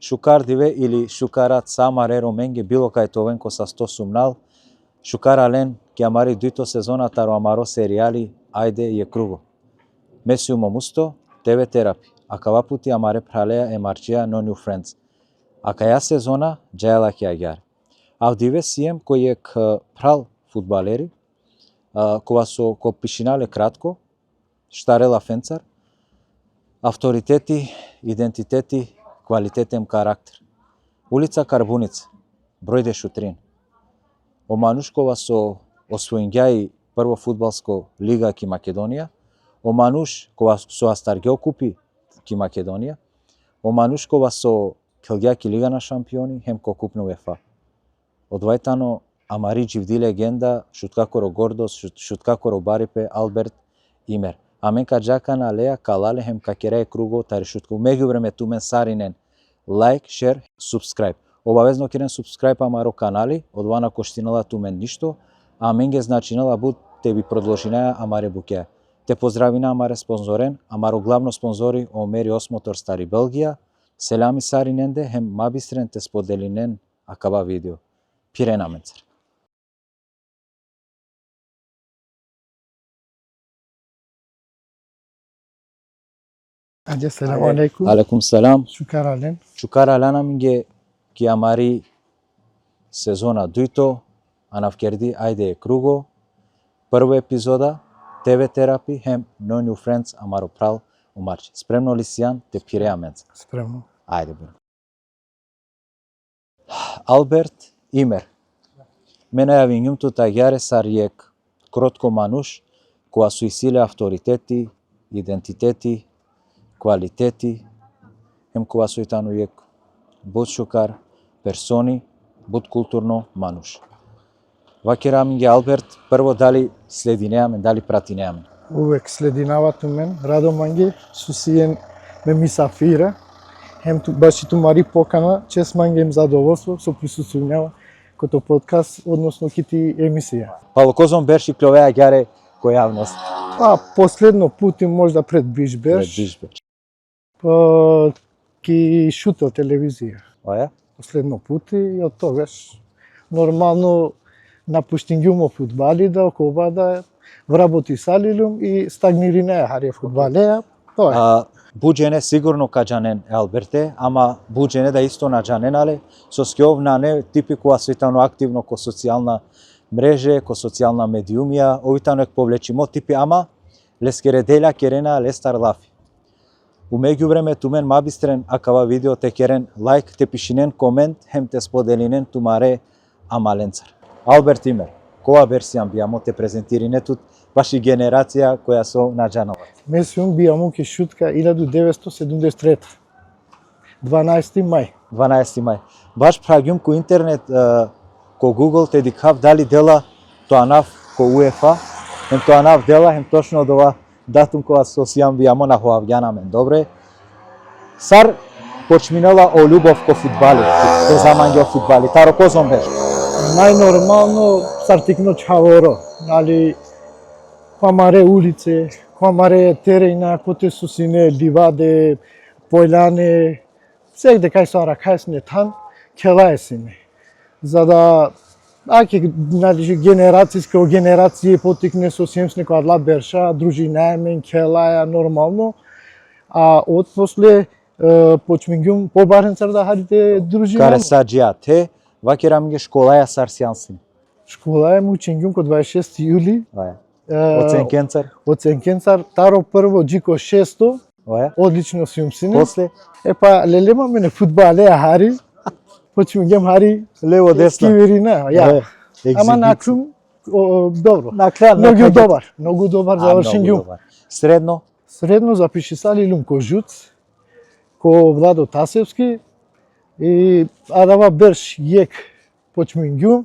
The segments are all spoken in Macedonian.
Шукар диве или шукарат самареро менге било кај товенко са 100 сумнал. Шукар ален ки амари дуито сезона таро амаро сериали ајде е круго. Месиу момусто, тебе терапи. Акава пути амаре пралеа е марчија no new friends. Акаја сезона джајала ки агјар. Авдиве сием кој е прал фудбалери, кога со ко пишинале кратко, штарела фенцар, авторитети, идентитети, квалитетем карактер. Улица Карбуница, број дешутрин. Оманушкова со освојањај прво фудбалско лига ки Македонија, омануш кога со Астаргео купи ки Македонија, оманушкова со Келгја ки лига на шампиони, хем ко куп на УЕФА. Одвајтано амари дживди легенда, шуткакоро гордос, шуткакоро барипе Алберт Имер. Амен каджака на леа калале хем какерај круго тари шутку. Меѓувреме тумен саринен лайк, шер, субскрајб. Обавезно керен субскрајб амаро канали, одвана коштинала тумен ништо, а менге значинала буд те би продолжинаја амаре буке. Те поздравина амаре спонзорен, амаро главно спонзори Омери Осмотор Стари Белгија, селами сариненде хем мабистрен те споделинен акава видео. Пирена менцер. Ајде, селаму алейкум. Алейкум салам. Шукар ален. Шукар алена минге ки амари сезона дуито, анавкерди ајде е круго. Прва епизода, ТВ терапи, хем no new friends, амаро прал умарче. Спремно ли сијан, те пиреа менца? Спремно. Ајде бро. Алберт Имер. Мене јавињумту тагјаре сариек кротко мануш, која су исиле авторитети, идентитети, квалитети, хем која су итану јек буд шукар, персони, буд културно мануш. Вакера минге Алберт, прво дали слединеаме, дали пратинеаме? Увек слединавату мен, радо манге, сусиен ме мисафира, хем баш и тумари покана, чест манге им задоволство, со присуствување кото подкаст, односно кити емисија. Пало козон берши кловеа ѓаре кој јавност? Последно пути можда пред Бишберш. Ки шутел телевизија. Оја? Последно пути и од тогаш нормално напуштингјумо фудбали да окоба да вработи салилум и стагниринеа харе фудбалеа. Тоа. Буџене сигурно каджанен Алберте, ама буџене да исто наџаненале со скјовна не типи која свитано активно ко социјална мреже, ко социјална медиумија, овитано ек повлечимо типи, ама лескере деля керена лестар лафи. У меѓувреме тумен мабистрен акава видео те керен лайк, те пишинен комент, хем те споделинен тумаре амаленцар. Алберт Имер, која версија бијамо те презентирине тут ваши генерација која со наџанала? Месиум бијамо ке шутка 1973. 12 мај. 12 мај. Баш прагјум ко интернет, ко Google те дикав дали дела тоа нав ко УЕФА, хем тоа нав дела, хем точно од ова датум која со сијам бијамо на хоавѓана мен. Добре. Сар почминала о љубов ко фудбали, ко замања о фудбали. Таро козон беше? Најнормално сартикно чаворо, нали, камаре улице, камаре терејна, коте сусине, ливаде, појлане, сегде кај со ракајсне тан, келаесине. За да, аке, нали, генерација потикне со сиемсне која дла берша, дружинаемен, келаја, нормално, а од после почмингјум побаренцар да харите дружина. Каре саджија те, вакера минге школаја сарсијансин. Школаја мучингјум ко 26 јули. Оценкенцар? Оценкенцар, таро прво джико 600, одлично сиумсине. После? Епа, лелема мене фудбалеа хари, почмингјам хари лево десно. Скивирина, ја. Ама накрум, добро. Многу добар завршингјум. Средно? Средно запиши салилум ко Жуц, ко Владо Тасевски и Адава Берш јек почмингјум,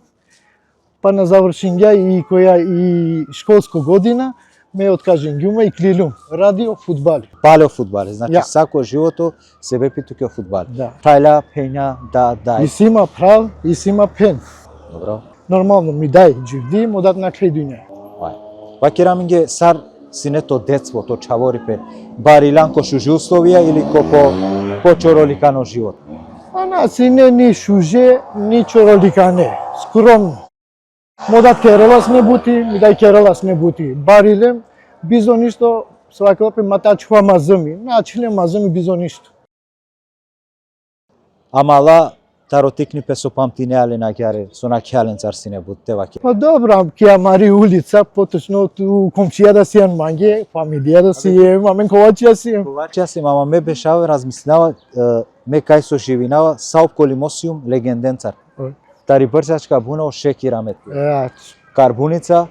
па на завршингја и која и школско година ме откажингјума и клилум радио фудбали. Палео фудбали, значи сако живото себе питуќе фудбали. Да. Прајла, пења, да. И сима прал, и сима пен. Добро. Нормално ми дај дживди, му дат на кледуња. Вакера минге сар синето детство, то чаворипе, барилан ко шужи условија или ко по чороликано живот? Ана сине ни шуже, ни чороликане. Скромно. Модат керелас не бути, мидай керелас не бути. Барилем, бизоништо, свакалапе матачува мазами. Начиле мазами бизоништо. Амала таротикни песопамтинеале нагяре, со накјален царсине будте ваке. Па добра, ќе мари улица, поточно ту комшија да сијан манге, фамилија да сијем, амен ковачија сијем. Ковачија се, мама ме бешава, размислава, ме кај со живинава, Сауп Колимосиум, легенден цар. Тари брзачка буно Шеки Рамет. Карбуница,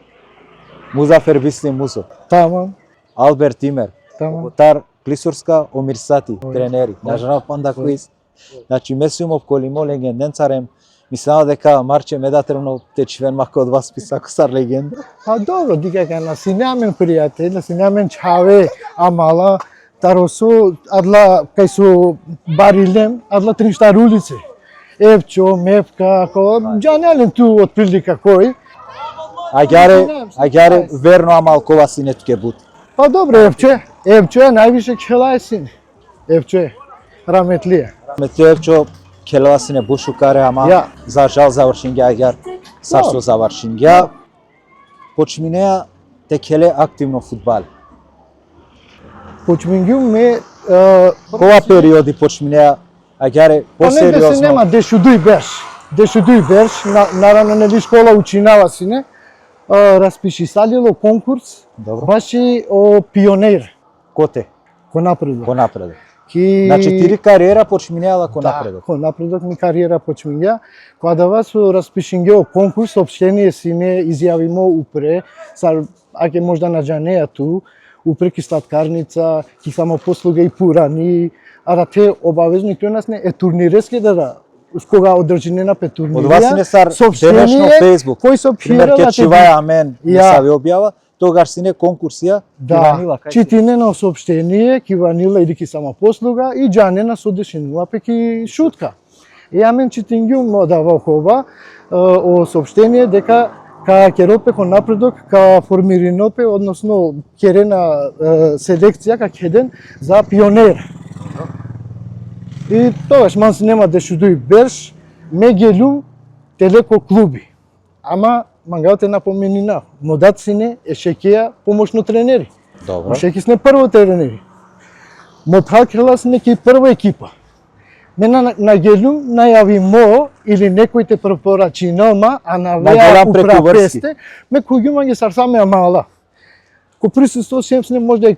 Музафер Бисли Мусо. Тамам. Алберт Тимер. Тамам. Тар Клисурска, Омирсати, тренери. Нажрав панда куиз. Значи Месиумов Колимо легенден царем. Мислам дека Марче медатрено течвен мако од вас писако сар легенда. А добро, дика кана си неамен пријател, си неамен чаве, амала, таросо, адла кај со барилем, адла триштар улице. Евчо, Мепка, джанелен ту од прилика кој. Аѓаре верно амалкова сине туке бут. Па добро, Евчо е највише кела син. Евчо раметлија. Раметлија келова сине бушукаре, ама за жал завршингја аѓар сарсо завршингја. Почминеа те келе активно фудбал. Почмингју ме кога периоди почминеа аѓаре посериозно. Не се нема дешудуј беш, наравно нели школа учинава сине. Распиши салило конкурс, баш и о пионер. Коте? Ко напредок. Ко напредок. Значи тири кариера почминеала ко напредок. Ко напредок ми кариера почминеа. Кога да вас распишинге о конкурс, обштение сине изјавимо упре, сар аке можда наџанеа ту, упре ки сладкарница, ки само послуга и пурани, а да те обавезно и тој нас не е турниреске да кога одржине на петурнирија. Од вас не сар денешно Facebook. Кој се пример ке чиваја амен, не сави објава, тогаш сине конкурсија, да, читине на соопштение, ки ванила или ки само послуга и џане на содешинува пеки шутка. И амен читингју модава хова о соопштение дека ка керопе ко напредок, ка формиринопе, односно керена селекција, ка кеден за пионер. И тогаш манс нема дешудуј берш, ме гелум телеко клуби. Ама мангаот е напоменина, модат сине е шекеја помошно тренери. Добро. Шеки сне прво тренери. Мо пракрела сне ки прва екипа. Ме на гелум најави мо или некој те препорачи нома, а на веа управесте, ме куѓума ги сарсаме амала. Ко присуство сне можда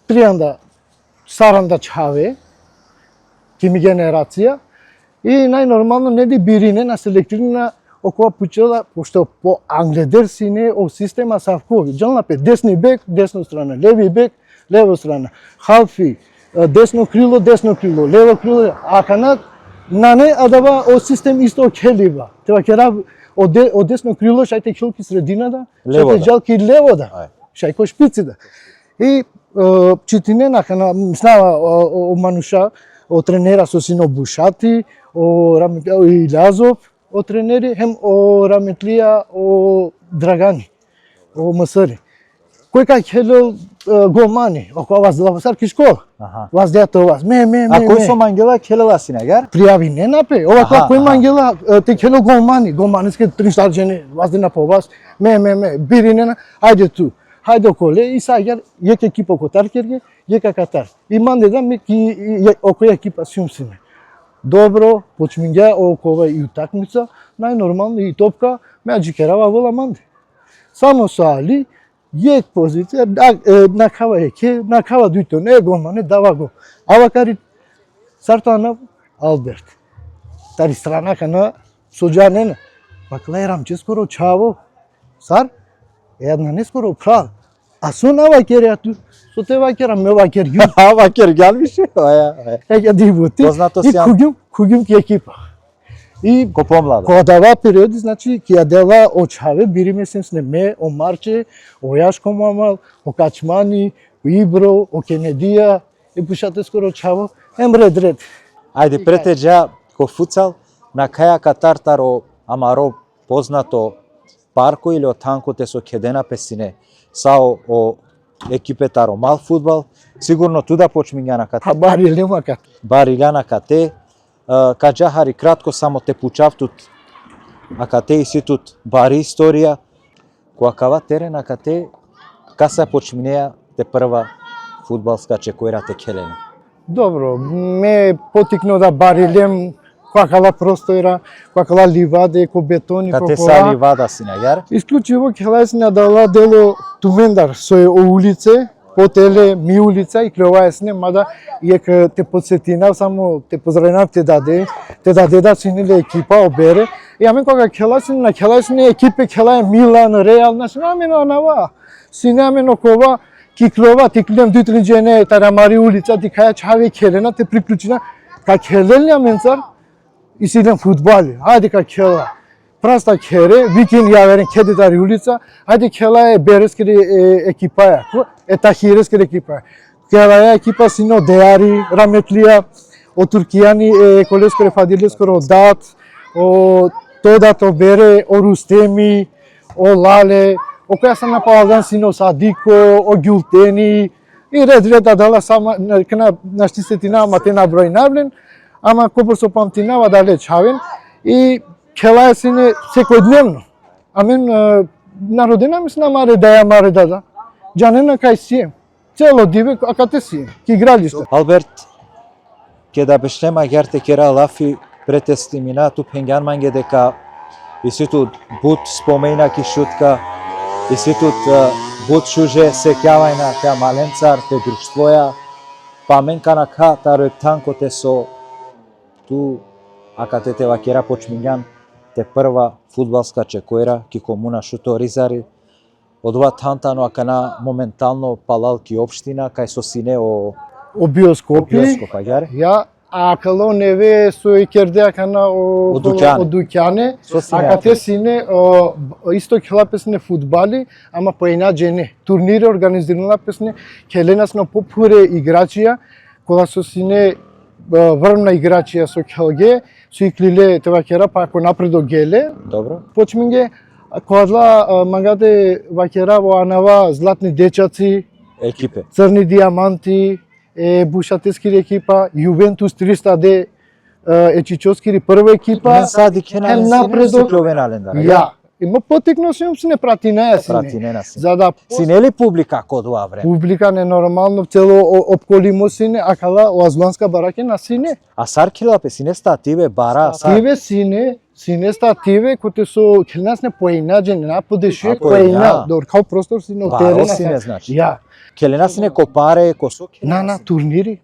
трианда саранда чаве, кими генерација, и најнормално нели бирине на селектирана околу пучела, пошто по англедер сине о система савкови. Джалнапе десни бек, десна страна, леви бек, лева страна, халфи, десно крило, лево крило, а канат нане адава о систем исто келива. Треба кера од десно крило шајте келки средината, шајте джалки лево да. Шајко шпици да. И читине на мислава о мануша, о тренера со сино Бушати, о Илјазов, о тренери, хем о Раметлија, о Драгани, о Масари. Кој кај хелел голмани, око вас дела сарки школа. Вас дето вас, ме. А кој со мангела хелела си нагар? Пријави не напе, ова кој мангела те хелел голманиске триштар жени, вас дена по вас, ме, бири нена, ајде ту. Хајде околе и саѓар јек екипа котаркерге, јека катар. И манде да ме ки окој екипа сиумсиме. Добро, почмиња окова и утакмица, најнормално и топка, ме аџикерава вола манде. Само со Али, јек позиција, накава еке, накава дуито, не голма, не дава го. Ава кари сартана Алберт. Тари страна кана соџанена. Маклерам че скоро чаво, сар, една не скоро прал. А со на ваќеријату, со те ваќера ме ваќер. А ваќер гјал више? Ја дивути. И куѓум ки екипа. И ко помлада. Кога дава периоди, значи ки ја дела очаве, бириме се снеме, о Марче, о Јашко Мамал, о Качмани, о Ибро, о Кенедија, и пушате скоро чаво, ред. Ајде претеџа ко фуцал, на каја катартаро амаро познато парко или о танкоте со кедена песине, сао о екипетаро мал фудбал, сигурно туда почмиња на кате. Барилјана кате. Барилјана кате, Каджахари кратко само те пучавтут, ака те иситут бари историја, која кава терен, ака те каса почминеа те прва фудбалска чекојра те келени. Добро, ме потикно да барилем какала простојра, какала ливаде, ко бетони, Кате ко са ливада си на јар? Исклучиво келајсне дала дело тумендар со улице, потеле ми улица и клевајсне, мада јек те подсетинав, само те поздравинав те даде да синиле екипа обере. И амен кога келајсне на келајсне екипе келај Милан, Реал, значи амен анава. Сине амен окова Киклова, ти клем дутрин джене тарамари улица, ти каја чаве келена, те приклучина. Ка келелни амен цар, и сидем фудбали, ајде ка кела. Праста кере, викин јаверен кеде тари улица, ајде кела берескери екипаја, етахирескери екипаја. Кела екипа сино деари, раметлија, о туркијани колескоре фадилескоре о дат, о тодат о бере, о Рустеми, о Лале, о која сам напалдан сино Садико, о Гюлтени, и ред дала сама, нашти сетина, ама те наброј наблен, ама копор со памтинава дале чавен, и келаја сине секојдневно. Амен народена ми се намаре да ја маре дада. Джанена кај сием. Цело диве, а кате сием? Ки игралиште. Алберт, ке да бешлема герте кера лафи претестимина ту пенган манге дека иситут бут спомена ки шутка, иситут бут шуже секјавајна те маленцар, те друштвоја, па мен канака таро танко те со ту ака те вакера почмињан те прва фудбалска чекојра ки комуна шуто Ризари, од ова тантано акана моментално палалки општина кај со сине о биоскопи. биоскопа јаре. Ја акало неве со икерде акана о дуќане. Ака те сине исто келапесне фудбали, ама поенаџене. Турнири организирана песне, келенас на попуре играчија, кога со сине врвна играчија со келге, со иклиле тевакера па ако напредо геле. Добро. Почминге кодла мангаде вакера во анава златни дечаци, Екипе. црни диаманти, бушатескири екипа, Јувентус 300D, Чичоскири прва екипа. Сади кенален напредок. кловенален да. Ја. Има потекно сум се не пратинеа сине. Пратинена си. За да Сине ли публика код ова време? публика ненормално цело опколимо сине, акала оазланска бараке на сине. А саркилапе сине стативе бара сар. Тиве сине стативе кои со келнас не поинаџен на подеше поина. поина дор као простор сине од Баро терена. сине значи. Ја. Келена сине копаре, косо. На турнири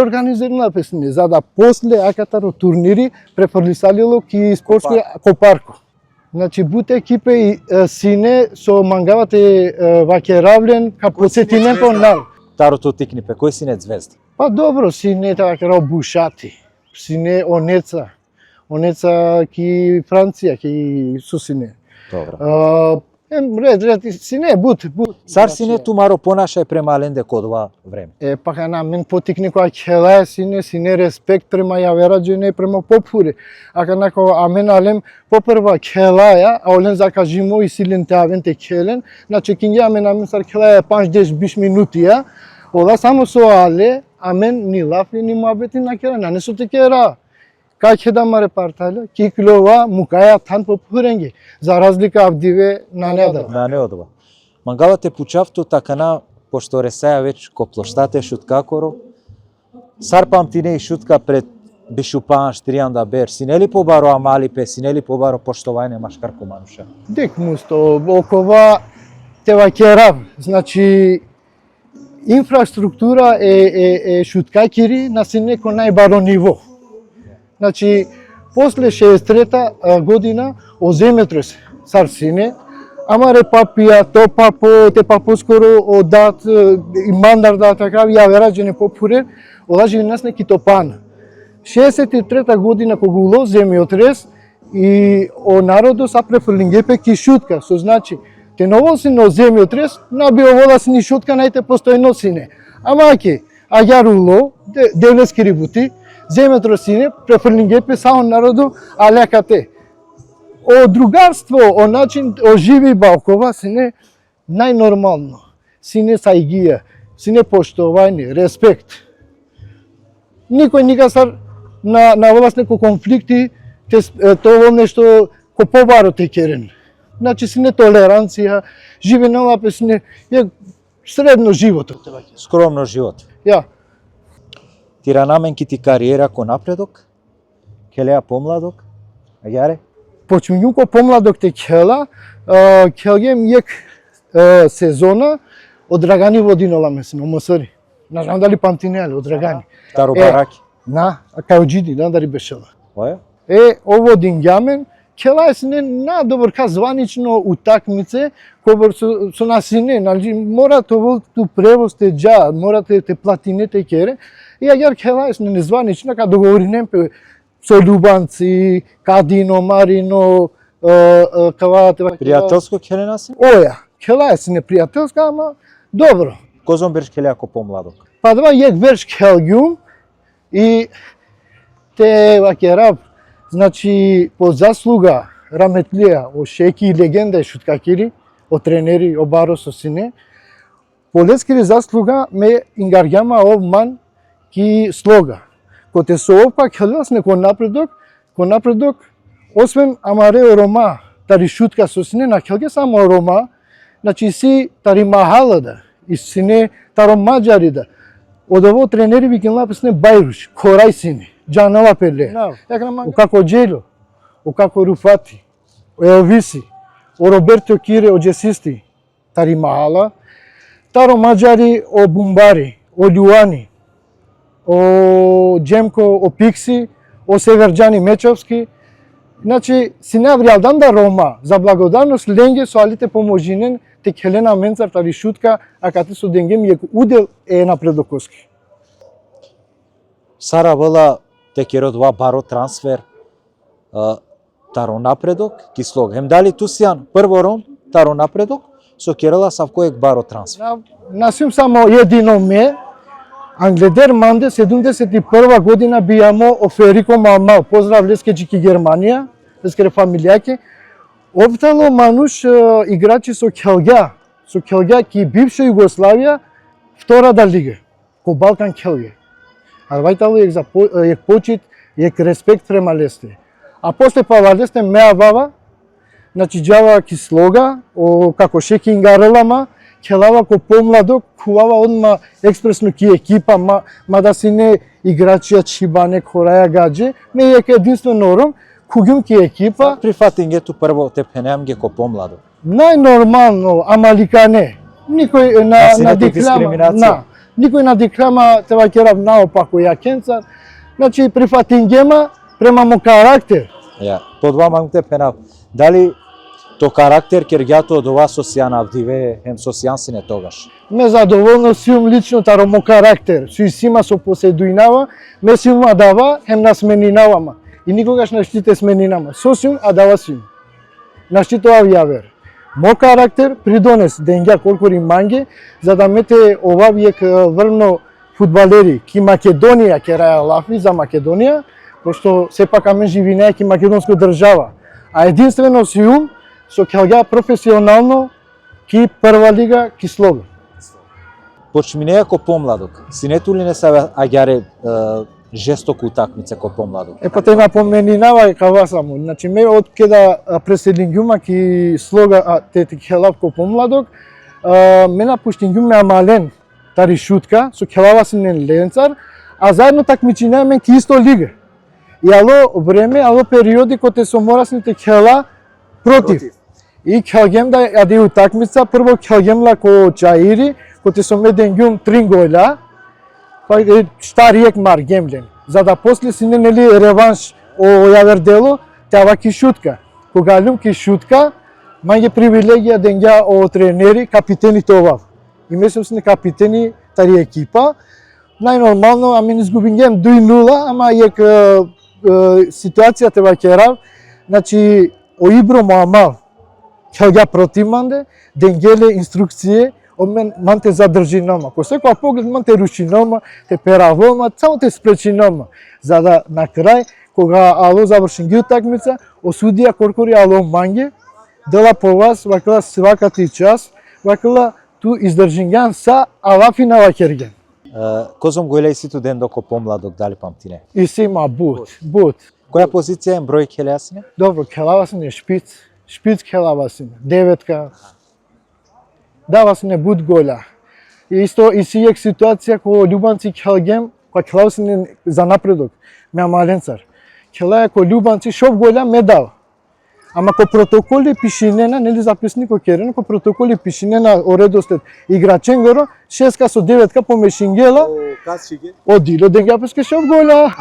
организирана песни, за да после акатаро турнири префрлисалило ки спортски копарко. Значи буте екипе и сине со мангавате вакеравлен ка посетинен по нал. Тарото тикнипе, кој сине звезда? Па добро, сине така бушати, сине онеца ки Франција ки со сине. Добро. Ред, сине бут. Сар сине тумаро понашај према Аленде код ова време. Пака на мен потикни која келаја сине респект према јавераџене према попуре. Ака нако амен алем попрва келаја, а олен закажимо и силен те авен те келен, значи кинге амен сар келаја 5-10 минутија, ола само со але, амен ни лафли ни муабети на кера, на несо те кера. Кај да маре парталя, киклова мукаја тан попуренги, за разлика авдиве на неда. На неодова. Мангавате пучавто такана, пошто ресаја веќе ко плоштате шуткакоро, сар памтине и шутка пред Бишупан Штријанда Бер, синели побаро амалипе, синели побаро поштовајне машкарко мануша. Дек мусто, окова тевакерав, значи инфраструктура е шуткакири на синеко најбаро ниво. Значи, после 63-та година, о земјотрес сар сине, ама репапија, топапо, те поскоро одат, и мандар да така, јавераџене попурен, олажи нас неки топана. 63-та година кога уло земјотрес и о народо са префрлингепе ки шутка, со значи, те новол сине о земјотрес, набио вола сини шутка, најте постојно сине. Ама аке, аѓар уло, девлески рибути, земјотрес сине, префрлингепе само народу, а лекате. О другарство, о начин, о живи балкова, сине најнормално. Сине сајгија, сине поштовање, респект. Никој никасар на власт неко конфликти, тоа нешто ко побаро те керен. Значи си нетолеранција, живенала песне, е средно животот. Скромно живот. Ја, Ти ранамен ки ти кариера ко напредок? Келеа помладок? Ајаре? почнеју ко помладок те кела, келгем јек сезона од Драгани Водинола месен, омосари. Не знам дали памтине, али од Драгани. Таро бараки. На, каоџиди, да дали бешела. Оја? Ово дингјамен, кела е сине надобар ка званично утакмице, кој со насине, нали, мора тоа ту превоз те джа, мора те платине те кере, и агар кела е сине незванично, ка договоринем со љубанци, кадино, марино, кава... Пријателско келена си? Оја, кела е сине пријателска, ама добро. Козон береш келеа ко помладок? Па два јек верш келгјум и те вакерав, значи по заслуга раметлија о шеки и легенда и шуткакири, о тренери, о баро со сине, по лескири заслуга ме ингарѓама ов ман ки слога. Ко те со овка келас неко напредок, освен амаре рома, тари шутка со сине на келге само рома, значи си тари махалада, и сине таро маѓари да. Од ово тренери ви кен лапесне Байруш, Корај сине, Џанала Пеле, о како Джело, о како Руфати, о Елвиси, о Роберто Кире, о Джесисти, тари махала, таро маѓари о Бумбари, о Љуани, о Джемко, о Пикси, о Северџани Мечовски. Значи, си навријал да Рома, за благодарност ленге со алите поможинен, те Хелена Менцар тари шутка, а кате со денгем јек удел е напредокоски. Сара вела те керодва баро трансфер, таро напредок, ки слог. Хем дали Тусијан прво ром, таро напредок, со керела савкоек баро трансфер. Насим само едино ме, Англедер Манде 71 година бијамо о Ферико Мамал, поздрав лескеџики Германија, лескере фамилијаке. Оптало мануш играчи со Келѓа ки бивша Југославија, втората лига, ко Балкан Келѓа. Арвајтало јек почит, јек респект према Лесте. А после па Лесте меа баба, значи џава ки слога, како шеки ингарелама, келава ко помладок, кувава одма експресно ки екипа, мада си не играчија Чибане, Кораја Гадже, ме јек единствено ром, куѓум ки екипа. Прифатингето прво те пенеам ге ко помладок. Најнормално, ама лика не. Никој на диклама, никој на диклама те ваќерав наопако ја кенцар. Значи прифатингема према мо карактер. Ја, по два мангте пенав. Дали то карактер кергјато од ова Сосјан Авдиве, хем Сосјан сине тогаш? Ме задоволно сиум лично таро мо карактер. Суи сима со поседуинава, ме сиум адава, хем на сменинавама. И никогаш не штите сменинама. Сосиум адава сиум. Наштитоав јавер. Мо карактер придонес денѓа колкори манге, за да мете ова виек врно фудбалери ки Македонија ке раја лафи за Македонија, пошто сепак амен живинеа ки македонско држава. А единствено сиум со Келѓа професионално ки прва лига ки слога. Почминеа ко помладок. Синету ли не се аѓаре жестоку утакмица ко помладок? Па те напоменинава кава само. Значи ме од кеда преселингјума ки слога те хелав ко помладок, ме напуштингјуме амален тари шутка со келава синен ленцар, а заедно такмичинеме ки исто лига. И ало време, ало периоди кои те со морасните хела против. И келгем да јаде утакмица, прво келгемла ко Чаири, кои со меденгјум Трингола, па старијек мар гемлен. За да после сине нели реванш о јавер дело, тава ки шутка. Кога лум ки шутка, мање привилегија денѓа о тренери, капитени това. И мислам сине капитени тари екипа. Најнормално, ами изгубингем 2-0, ама јек ситуацијата ваќерав, значи о Ибро Моамал, Келѓа против манде, денгеле инструкције, ман те задржи нома. Ко секоја поглед ман те руши нома, те перавома, само те спречи нома. За да на крај, кога ало завршен ги утакмица, осудија коркори ало манге, дела по вас, вакла свака ти час, вакла ту издржингјан са алафи на вакерген. Козом го илеј ситу ден доко помладок, дали памтине? И си има бут. Која позиција е број келеасине? Добро, келава си не шпиц келава си не, деветка. Дава си не бут голя. И исто и си ек ситуација ко љубанци келгем, која келава си не за напредок, ме маленцар. Келава ко љубанци шоп голя ме дава. Ама ко протоколи пишинена, нели записнико керено, ко протоколи пишинена оредостет играчен горо, 6 со 9 помешингела, одило денга песке шоп голя.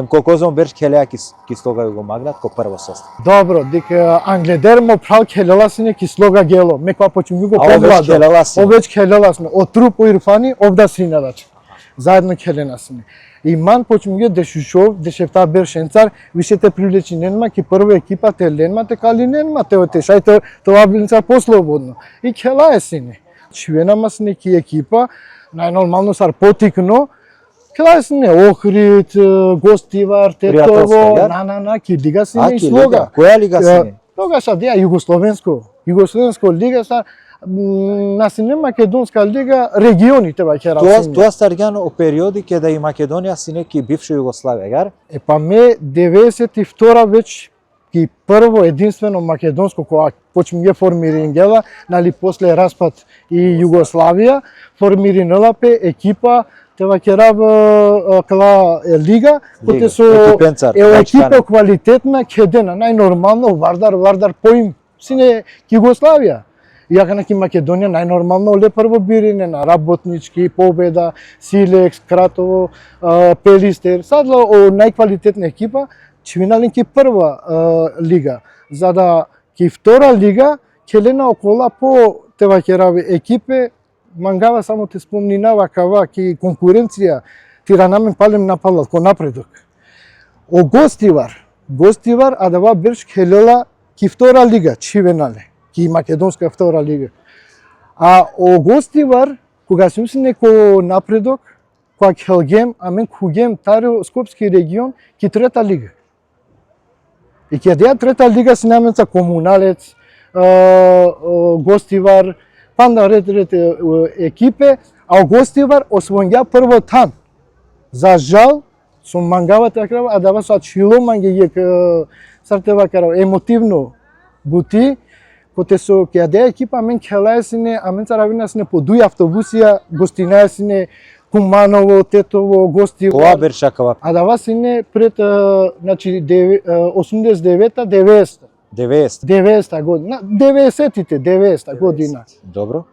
Ко Козом берш келеа кислога го магнат ко прво состав. Добро, дека англедер мо прал келела сине кислога гело, ме кога почнем го овеќе помладо. келела сине. Овеќе келела сине, од труп Ирфани, овда синелач. Заедно келена сине. И ман почнем ги дешушов, дешефта бершенцар, више те привлечи ненма, ки прво екипа те ленма, те кали ненма, те шајте тоа блинца послободно. И кела е сине. Чвенама сине ки екипа, најнормално сар потикно, кела е сине Охрид, Гостивар, Тетово, ки лига сине и слога. Која лига сине? Тогаш ја Југословенско лига са на сине Македонска лига регионите ваќе расине. Тоа старгано о периоди каде и Македонија си неки бивша Југославија, јар? Па ме 92 веќе ки прво единствено македонско кога почнем ги формирањела, нали после распад и Југославија, формиринала пе екипа те ваќерав кала лига, коте со екипа квалитетна, кедена, најнормално Вардар поим сине Југославија. Јака на Македонија најнормално ле прво бирине на Работнички, Победа, Силекс, Кратово, Пелистер, садла о најквалитетна екипа, чвиналин ки прва лига. За да ки втора лига, келена окола по те ваќерави екипе, мангава само те спомнинава кава ки конкуренција, тиранамен палем напалат ко напредок. О Гостивар, а дава берш келела ки втора лига, чивенале. Ки македонска втора лига. А о Гостивар, кога сум си неко напредок, кога келгем, амен кугем тарио Скопски регион, ки трета лига. И ке деја трета лига си наменца Комуналец, Гостивар, панда ред екипе, а о Гостивар освоња прво тан. За жал, со мангава така, а дава со чило манге сартева карав емотивно бути, коте со ќе деја екипа амен келаја сине, амен царавина сине по дуј автобусија, гостинаја сине Куманово, Тетово, Гостивар. Која бершакава? А дава сине пред значи 89-та, 90-та. 90-та година, 90-та година. Добро.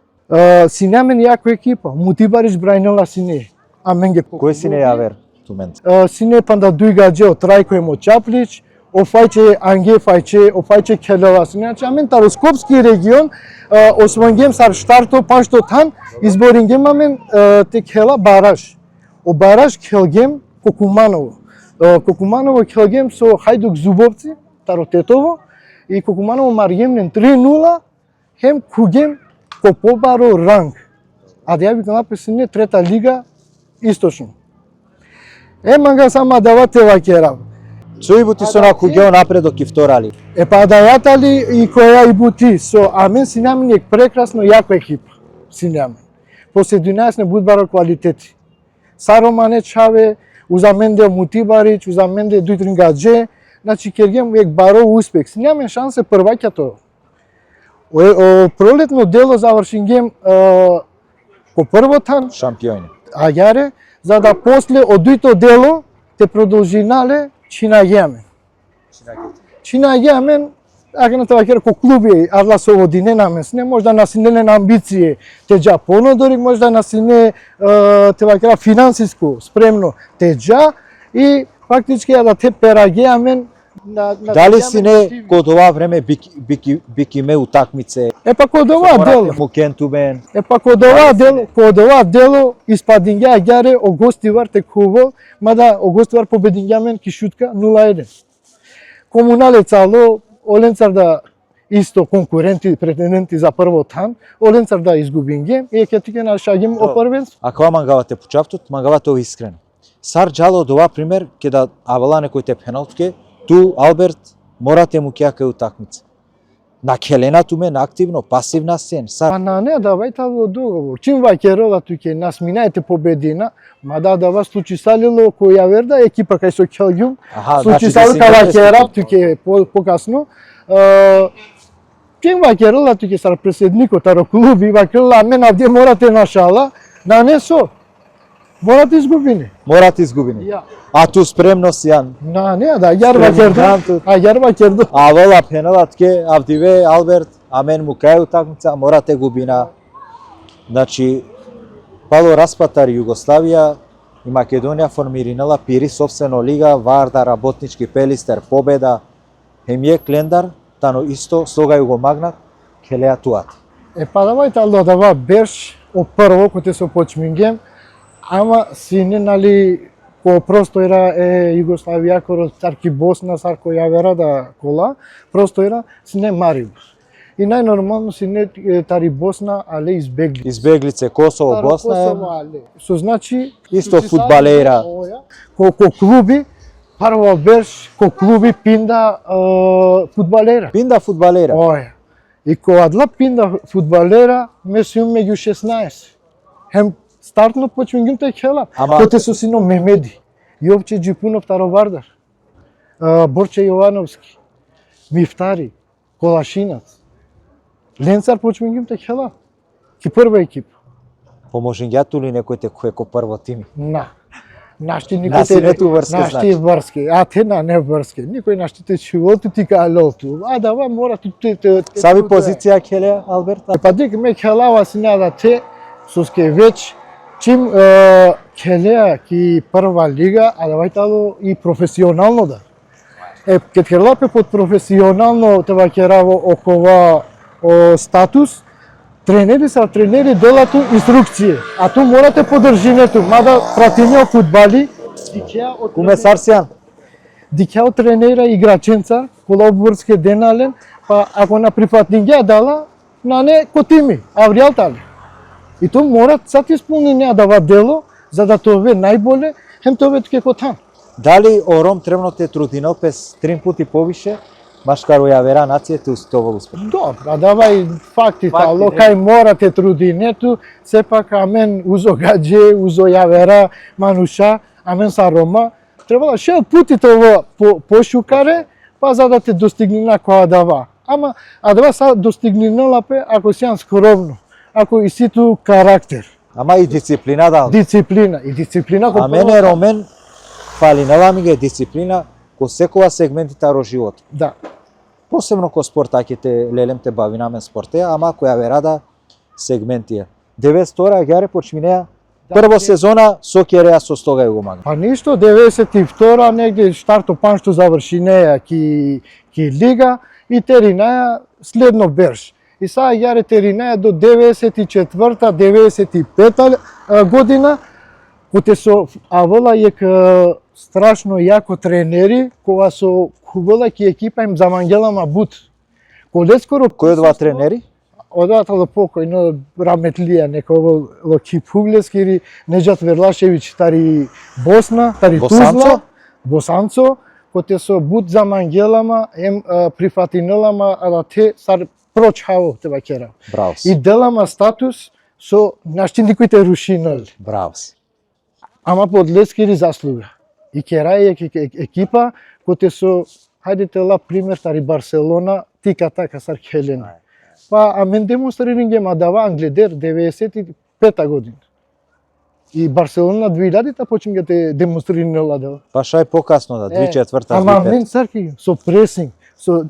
Синемен јако екипа, Мутибарич брајнела сине. Амен ге Кој сине јавер тумент? Сине панда дуј гадже од Трајко емо Чаплич, офајче Анге фајче, офајче келела сине. Значи амен таро Скопски регион, освојгем сар штарто пашто тан, изборингем амен те кела бараж. О бараж келгем Кокуманово. Кокуманово келгем со Хајдук Зубовци, таро Тетово, и Кокуманово маргемнен 3-0, хем кугем ко побаро ранг. А да ја викам написане трета лига источно. Манга сама давате ваќерав. Со ибути со на кугео напредок и втора лига. Па давата ли и која ибути со амен синемен е прекрасно јако екипа. Синемен. После 12 будбаро квалитети. Саромане Чаве, узаменде Мутибарич, узаменде Дујтрингаџе, значи кергем ек баро успех. Синемен шансе прваќа тоа. Пролетно дело завршингем по првотан шампиони. А јаре, за да после од дуито дело те продолжинале Чинаѓамен. Чинаѓамен, ако на тоа ќе ко клуби адла со водине намен, не може да насинеле на амбиции, те џа понодори може да насине те ваќера финансиско спремно, те џа и фактички да те пераѓамен. Дали си не код ова време бики ме утакмице? Па код ова дело. Мукентубен. Па код ова дело испадиња ѓаре о Гостивар те кувол, мада о Гостивар победињамен ки шутка 0-1. Комуналец ало Оленцар да исто конкуренти, претенденти за прво тан, Оленцар да изгубинге и ќе тике на шагим о првенство. А кога мангавате почаптот, мангавате искрено. Сар джало од ова пример ке да авала некој те пеналтке, ту Алберт морате му кеа кај утакмица. На келенату мен активно, пасивна сен. Па на не давајте во договор. Чим ваќерала туќе нас минајте победина, ма дава случи салило кој ја верда екипа кај со Келгјум. Случи салило кај ваќера туќе покасно. Чим ваќерала туќе сар преседникот аро клуби ваќерала мен авде морате на шала, на не со. Морате изгубини. Морате изгубини. Ја. А ту спремност јан. На не да јар ваќерду. А јар ваќерду. А вола пеналат ке авдиве Алберт, а мен му кај утакмица морате губина. Значи пало распатар Југославија и Македонија формиринала пири собствено лига, Варда, Работнички, Пелистер, Победа, Хемје, Клендар, тано исто слога го магнат, келеа туат. Па давајте алда дава берш о прво кој те со почмингем, ама сине нали ко простоира е Југославија кој царки Босна сар кој ја вера да кола, простоира сине Марибор. И најнормално сине тари Босна, але избегли. Избеглице Косово, Босна. Со значи исто фудбалера. Ко клуби прво берш ко клуби пинда фудбалера. Пинда фудбалера. Оја. И кога адла пинда фудбалера, ме сум меѓу 16. Хем стартно почмингим те хела. Коте со сино Мемеди, Јовче Џипунов Таровардар, Борче Јовановски, Мифтари, Колашинац, Ленцар почмингим те хела. Ки прва екипа. Поможињату ли некој те кој ко прво тими? На. Нашти никој те нашти врски, а те на не врски. Никој нашти те чиволту ти калолту. А дава мора ту те. Сави позиција келе Алберт? Па дик ме келава сина да те соске веќе чим келеа ки прва лига, а давајтало и професионално да. Ке келапе под професионално те ваќераво окова статус, тренери са тренери делату инструкције, а ту морате подржинето, мада пратиња фудбали, Куме Сарсијан. Дикеа тренера играченца, колобурске денален, па ако на припатниња дала, на не котими, авријалтали. И то морат сат исполнение дава дело, за да тоа најболе, хем тоа ке котам. Дали Ором требно те трудинал пес 3 пати повише, баш каро ја вера нацијата устовол успех? Добра, давај фактите, ало кај морате трудинето, сепак амен узо гадже, узо ја вера, мануша, амен са Рома, требала шел путите ово пошукаре, па за да те достигнина која дава. Ама, а дава са достигнинала пе, ако си јан скромно, ако и ситу карактер. Ама и дисциплина дал. Дисциплина, и дисциплина. А мене Ромен, фалинала ми ге дисциплина ко секоја сегментите во живот. Да. Посебно ко спорт, ќе те лелем те бави намен спорте, ама која верада сегментија. 92 гјаре почминеа прво сезона со Кереа со стога го мага. Па ништо 92 негде штарто паншто завршинеа ки лига и теринаја следно берш. И сега јаре теринаја до 94-та, 95-та година, коте со авола ек страшно јако тренери, кога со хубава ки екипа им замангела Мабут. Колескоро кој од два тренери? Одатало покојно раметлија некој Локи Публески или Неџат Верлашевиќ тари Босна, тари Тузла, Босанцо, коте со Бут замангелама ем прифатинелама, а да те сар прочхаво те ваќера. Бравс. И делама статус со нашти никоите рушинали. Бравс. Ама под лескири заслуга. И керај екипа коте со хајдете ла пример тари Барселона, тика така сар Хелена. Па амен демонстриринге ма дава Англедер 95-та година. И Барселона 2000-та починга те демонстриринела дава. Па шај покасно да 2004-та. Ама мен царки со пресинг, со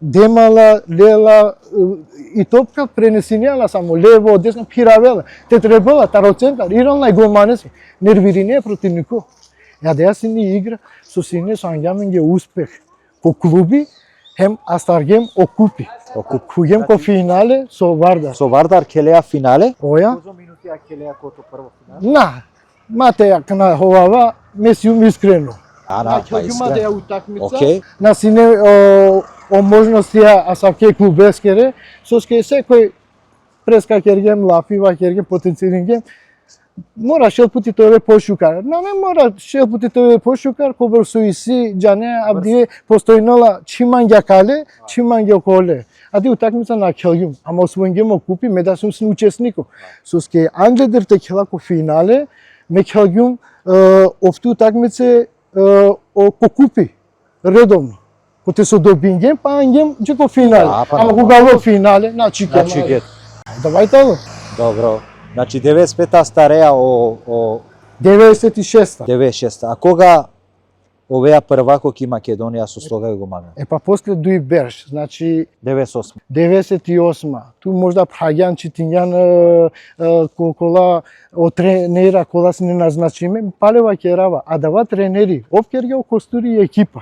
демала, лела и топка пренесинјала само лево, десно, пиравела. Те требала тароцентар, ирална и голманеси. Нервирине против нико. Ја да ја сини игра, со сине со ангјаменге успех. Ко клуби, хем Астаргем окупи. Хугем ко финале со Вардар. Со Вардар келеа финале? Оја? Козо минути ја келеа кото прво финале? На, мате ја кна ховава, месиум искрено. Па искрено. Ја утакмица. Океј. На сине о можностија асавке клубескере, соске секој преска кергем, лафива кергем, потенциринген, мора шел пути тоа пошукар. На не мора шел пути тоа пошукар, кога со иси џане абдие постојнола чиманѓа кале, чиманѓа коле. а ти утакмица на Келгјум, ама освојнгемо купи, ме да сум учесников. Со ке Англедер те келако финале, ме Келгјум офту утакмице ко купи редовно. Ко те со добингем, па ангем ко финале. Ама кога во финале, значи ке. Давај тоа. Добро. Значи 95-та стареа о 96-та. 96-та. А кога овеа првако ки Македонија со Слога го магна? Па после дуи берш, значи 98. 98-ма. Ту можда праѓан читињан кола од тренера кола се не назначиме, палева керава, а дава тренери, овкерга костури екипа.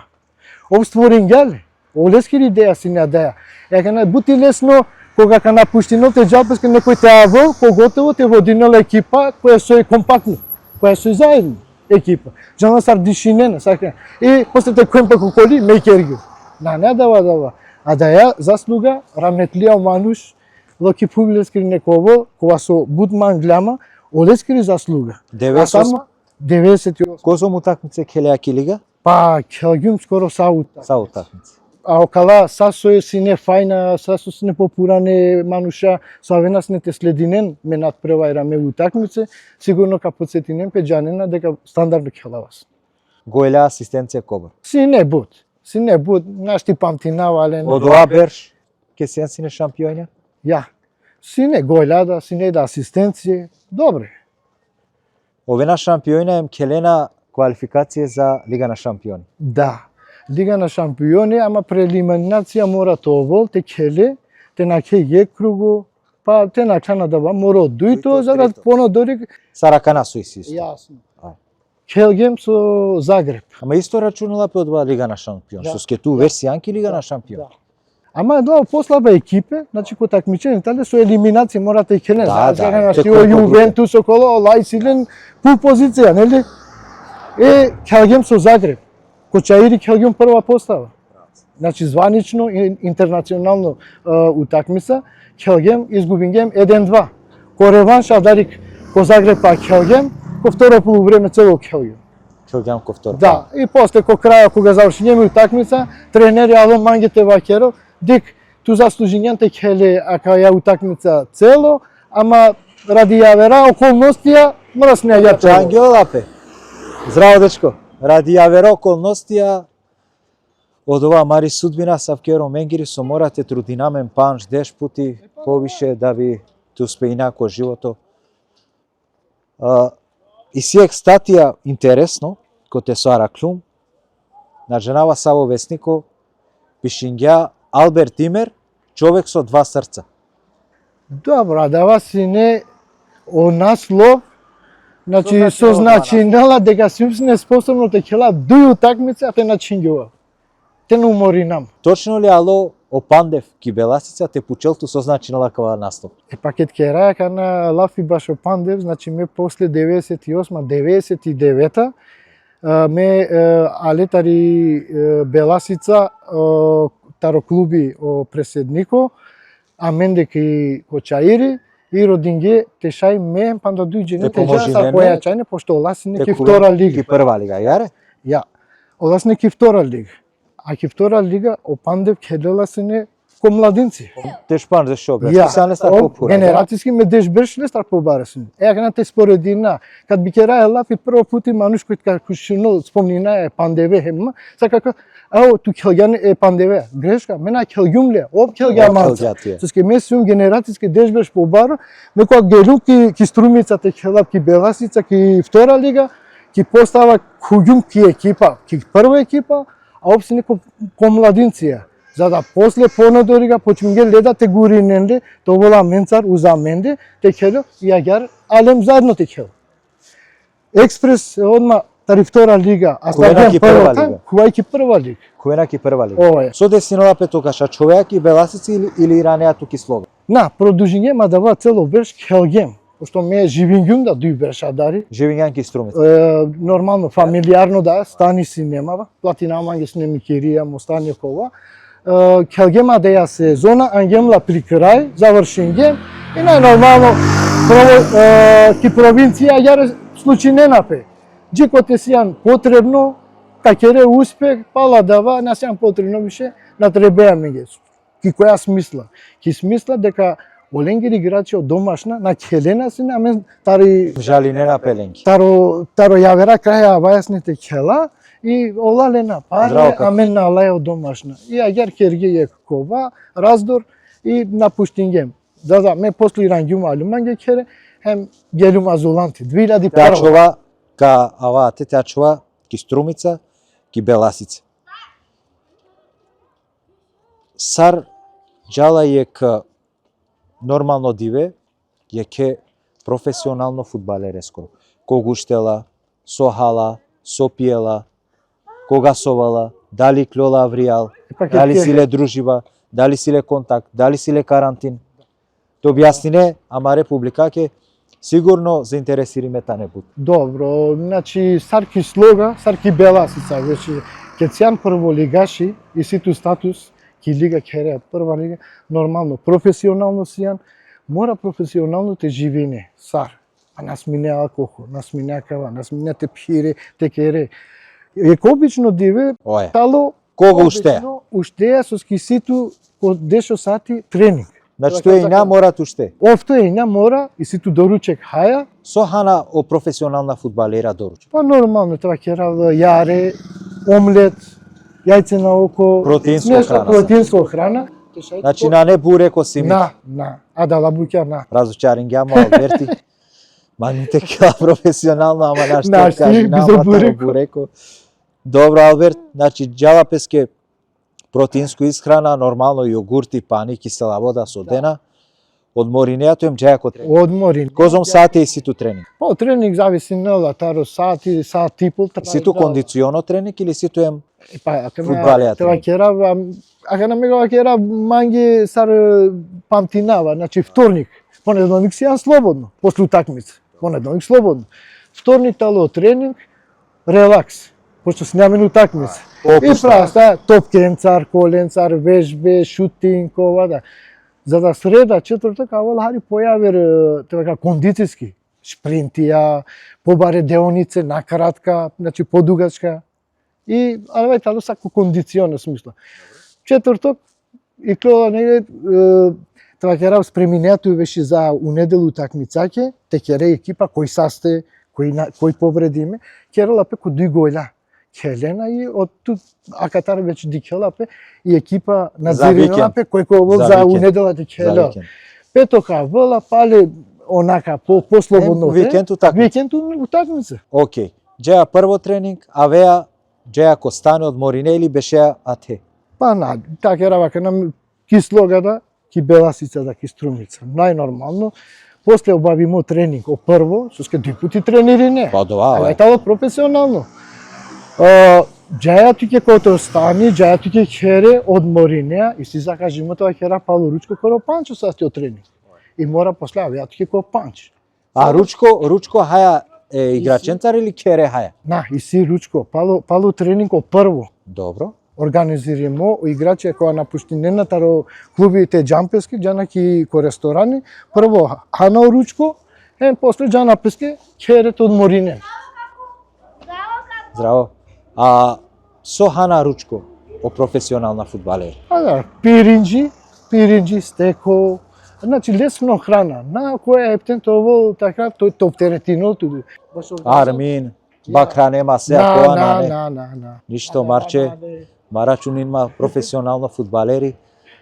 Обстворенгјале, олескири идеја си не даја. Ека бути лесно кога ка напуштинов те джапеске некој те авол, поготово те водинала екипа која со е компактно, која со е заедно екипа. Жана сардишинена, сака. И после те којм пако коли мекерги. Не дава. А да ја заслуга раметлија мануш, локи публескири неково, кога со Будман гляма, олескири заслуга. 98? 98. Козом утакмице Келеаки лига? Па Келгјум скоро саута. Са утакмице. А окала са со сине фајна, са со сине попуране мануша, са венас не те слединен, ме надпревајраме утакмице, сигурно ка подсетинен пеџанена дека стандардно келавас. Гојля асистенција Кобар. Сине бут, нашти памтинава, але... Од ова берш, ке сине шампионја? Ја. Сине гојлада, сине да асистенција, добре. Овена шампионја им келена квалификација за Лига на шампиони. Да. Лига на шампиони, ама прелиминација мора тоа те келе, те на ке е кругу, па те на Канада мора дуито, за да понадори... Саракана со иси. Јасно. Келгем со Загреб. Ама исто рачунала по одва Лига на шампион, што ске ту версијанки Лига на шампион. Ама е два послаба екипе, значи ко такмичење, тали со елиминација морате и келен. Да. Што Јувентус около лај силен пул позиција, нели? Келгем со Загреб. Кочаири Келгјум прва постава. Значи званично и интернационално утакмица, Келгем изгубингем 1-2. Ко реванш Адарик ко Загреб па Келгем, ко второ полувреме цело Келгјум. Келгјам ко второ. Да, и после ко краја кога завршињеме утакмица, тренери Алон Мангете Вакеров, дик ту заслужињанте келе ака ја утакмица цело, ама ради јавера околностија мора се не ја Ангел Лапе. Здраво дечко. Ради јавера околностија од ова мари судбина Савкеро Менгири со морате трудинамен панш 10 пути повише да ви те успеинако живото. И сиек статија интересно ко те со Араклум на женава Саво Веснико пишиња Алберт Тимер, човек со два срца. Добро, дава си не о наслов. Значи, со значинала дека си не способно те хела дуи утакмица, а те начињува. Те не умори нам. Точно ли ало о Пандев ки Беласица те почелту со значинала кава наслов? Пакет ке рајака на Лафи баш о Пандев, значи ме после 98-99 ме алетари Беласица таро клуби о преседнико, а мен дека и Кочаири, и родинге тешај мен панда дујџене те жаса појачајне пошто оласи неки втора лига. Ки прва лига, јаре? Ја. Оласи неки втора лига. А ки втора лига о Пандев келела се не ко младинци. Теш пан за шо бе. Генерацијски ме деш берш не стар побараси. Ека те споредина, кад би кераја Лафи прво пути мануш кој како шино спомнина е Пандеве хема, сака ао ту Келгјан е Пандеве. Грешка, мена Келгјум ле, оп Келгја маца. Соске ме сум генерацијски деш берш побара, ме која гелу ки Струмица те Келап ки Беласица ки втора лига, ки постава Куѓум ки екипа, ки прва екипа, а опси неко младинција. За да после понадорига почминге леда те гуриненде, то вола менцар узаменде, те кело и јагар алем заедно те кело. Експрес одма тари втора лига, а Куенаки прва лига. Куенаки прва лига. Куенаки прва лига. Со десинова петокаша човеки Беласици или ранеа туки Слове. На, продужиње ма дава цело берш Келгем. Пошто ме Живингјум да дуј берша дари. Живингјан ки Струмица. Нормално, фамилиарно да, стани си немава. Платина манги с немикирија, му стани кова. Келгема деја сезона, ангемла при крај, завршенге и најнормално ки провинција јаре случај не напе. Джико те сијан потребно, какере успех, пала дава, не сијан потребно више, на требеа меѓе. ки која смисла? Ки смисла дека оленгери играчи од домашна на Хелена се на мен тари Жали не на пеленки. таро јавера краја вајасните хела и олалена паре, Здраво, како? а мен на лајо домашна. И агер керге кова, раздор и напуштингем. Да, ме после рангјум алуманге кере, хем гелум азуланти. 2001. Тячува ка аваате, тячува ки Струмица, ки Беласица. Сар джала е ка нормално диве, е ке професионално фудбалереско. Когуштела, сохала, сопиела, кога совала, дали клола авријал, Епак е дали тие. силе дружива, дали силе контакт, дали силе карантин. То објаснине, ама Република ке сигурно заинтересириме та не буд. Добро, значи Сарки слога, Сарки Беласица, веќе ке цијан прво лигаши и ситу статус ки лига кере прва лига, нормално, професионално сијан, мора професионално те живине, сар. А нас мине алкохол, нас мине кава, нас мине те пире, те кере. Еко обично диве, Ое, тало кога уште? обично уштеа со скиситу по 10 сати тренинг. Значи тоа и на морат уште. Овто е на мора и ситу доручек хаја, Со хана о професионална фудбалера доручи. па нормално тоа керав јаре, омлет, јајце на око, Протеинско нешто храна. протеинско храна. Значи на не буре ко сими. А да лабуќа на. Разучарингјамо Алберти. Ма не те кела професионално, ама нашто Нашти, кажи без на буреко. буреко. Добро Алберт, значи џалапеске протеинско исхрана, нормално јогурти, пани, кисела вода со дена. Одморинеато им џајако тренинг. Одморин. Козом сати и ситу тренинг. По тренинг зависи на таро сати, сат и пол. Ситу кондиционо тренинг или ситу ем Па, фудбалеа тоа тренинг? керав, ака на мега керав манги сар памтинава, значи вторник, понеделник си јан слободно, после утакмица, понеделник слободно. Вторник тало тренинг, релакс, пошто си немаме утакмица. И Опушта. праста, топкенцар, коленцар, вежбе, шутинг, ова да. За да среда, четвртак, авал хари појавер така кондицијски, шпринтија, побаре деонице, накратка, значи подугачка. И але тало сако кондиционно смисла. Четврток и клола негде тоа керав спреминето беше за унедел утакмицаќе, те кере екипа кој састе, кој повредиме, керала пе кој дуј гојла. Хелена и од тут акатар веќе дикелапе и екипа надзирилапе кој За за викенд. унеделата За хела. викенд. Петока вела пале онака послободно Викенд утакмица. Викенд утакмица. Океј. Џеа прво тренинг, а веа џеа ко стане од Морине или беше ате. Па на, така era вака на кислогада, ки Беласица да ки Струмица. Најнормално. После обавимо тренинг о прво, со ке дуј пати тренери не. Па тоа, Але бе. тало професионално. Џаја туке кото стани, џаја туке хере од Моринеа и си закажимо тоа хера Пало Ручко коро Панчо састи од тренинг. И мора после ја туке ко Панч. А Ручко хаја е играченцар или кере хаја? На, и си Ручко, Пало тренинг о прво. Добро. Организирamo играчи која напуштинената ро клубите џампески, џанаки ко ресторани, прво Хана Ручко, после џанапески херет од Морине. Здраво. А со Хана Ручко, о професионална фудбалер. А да, пиринџи, стеко, значи лесно храна, на која ептентово така тој топтеретино туду. Армин, Бакранема се коа на не. на. Ништо Марче, Марачунинма професионално фудбалери.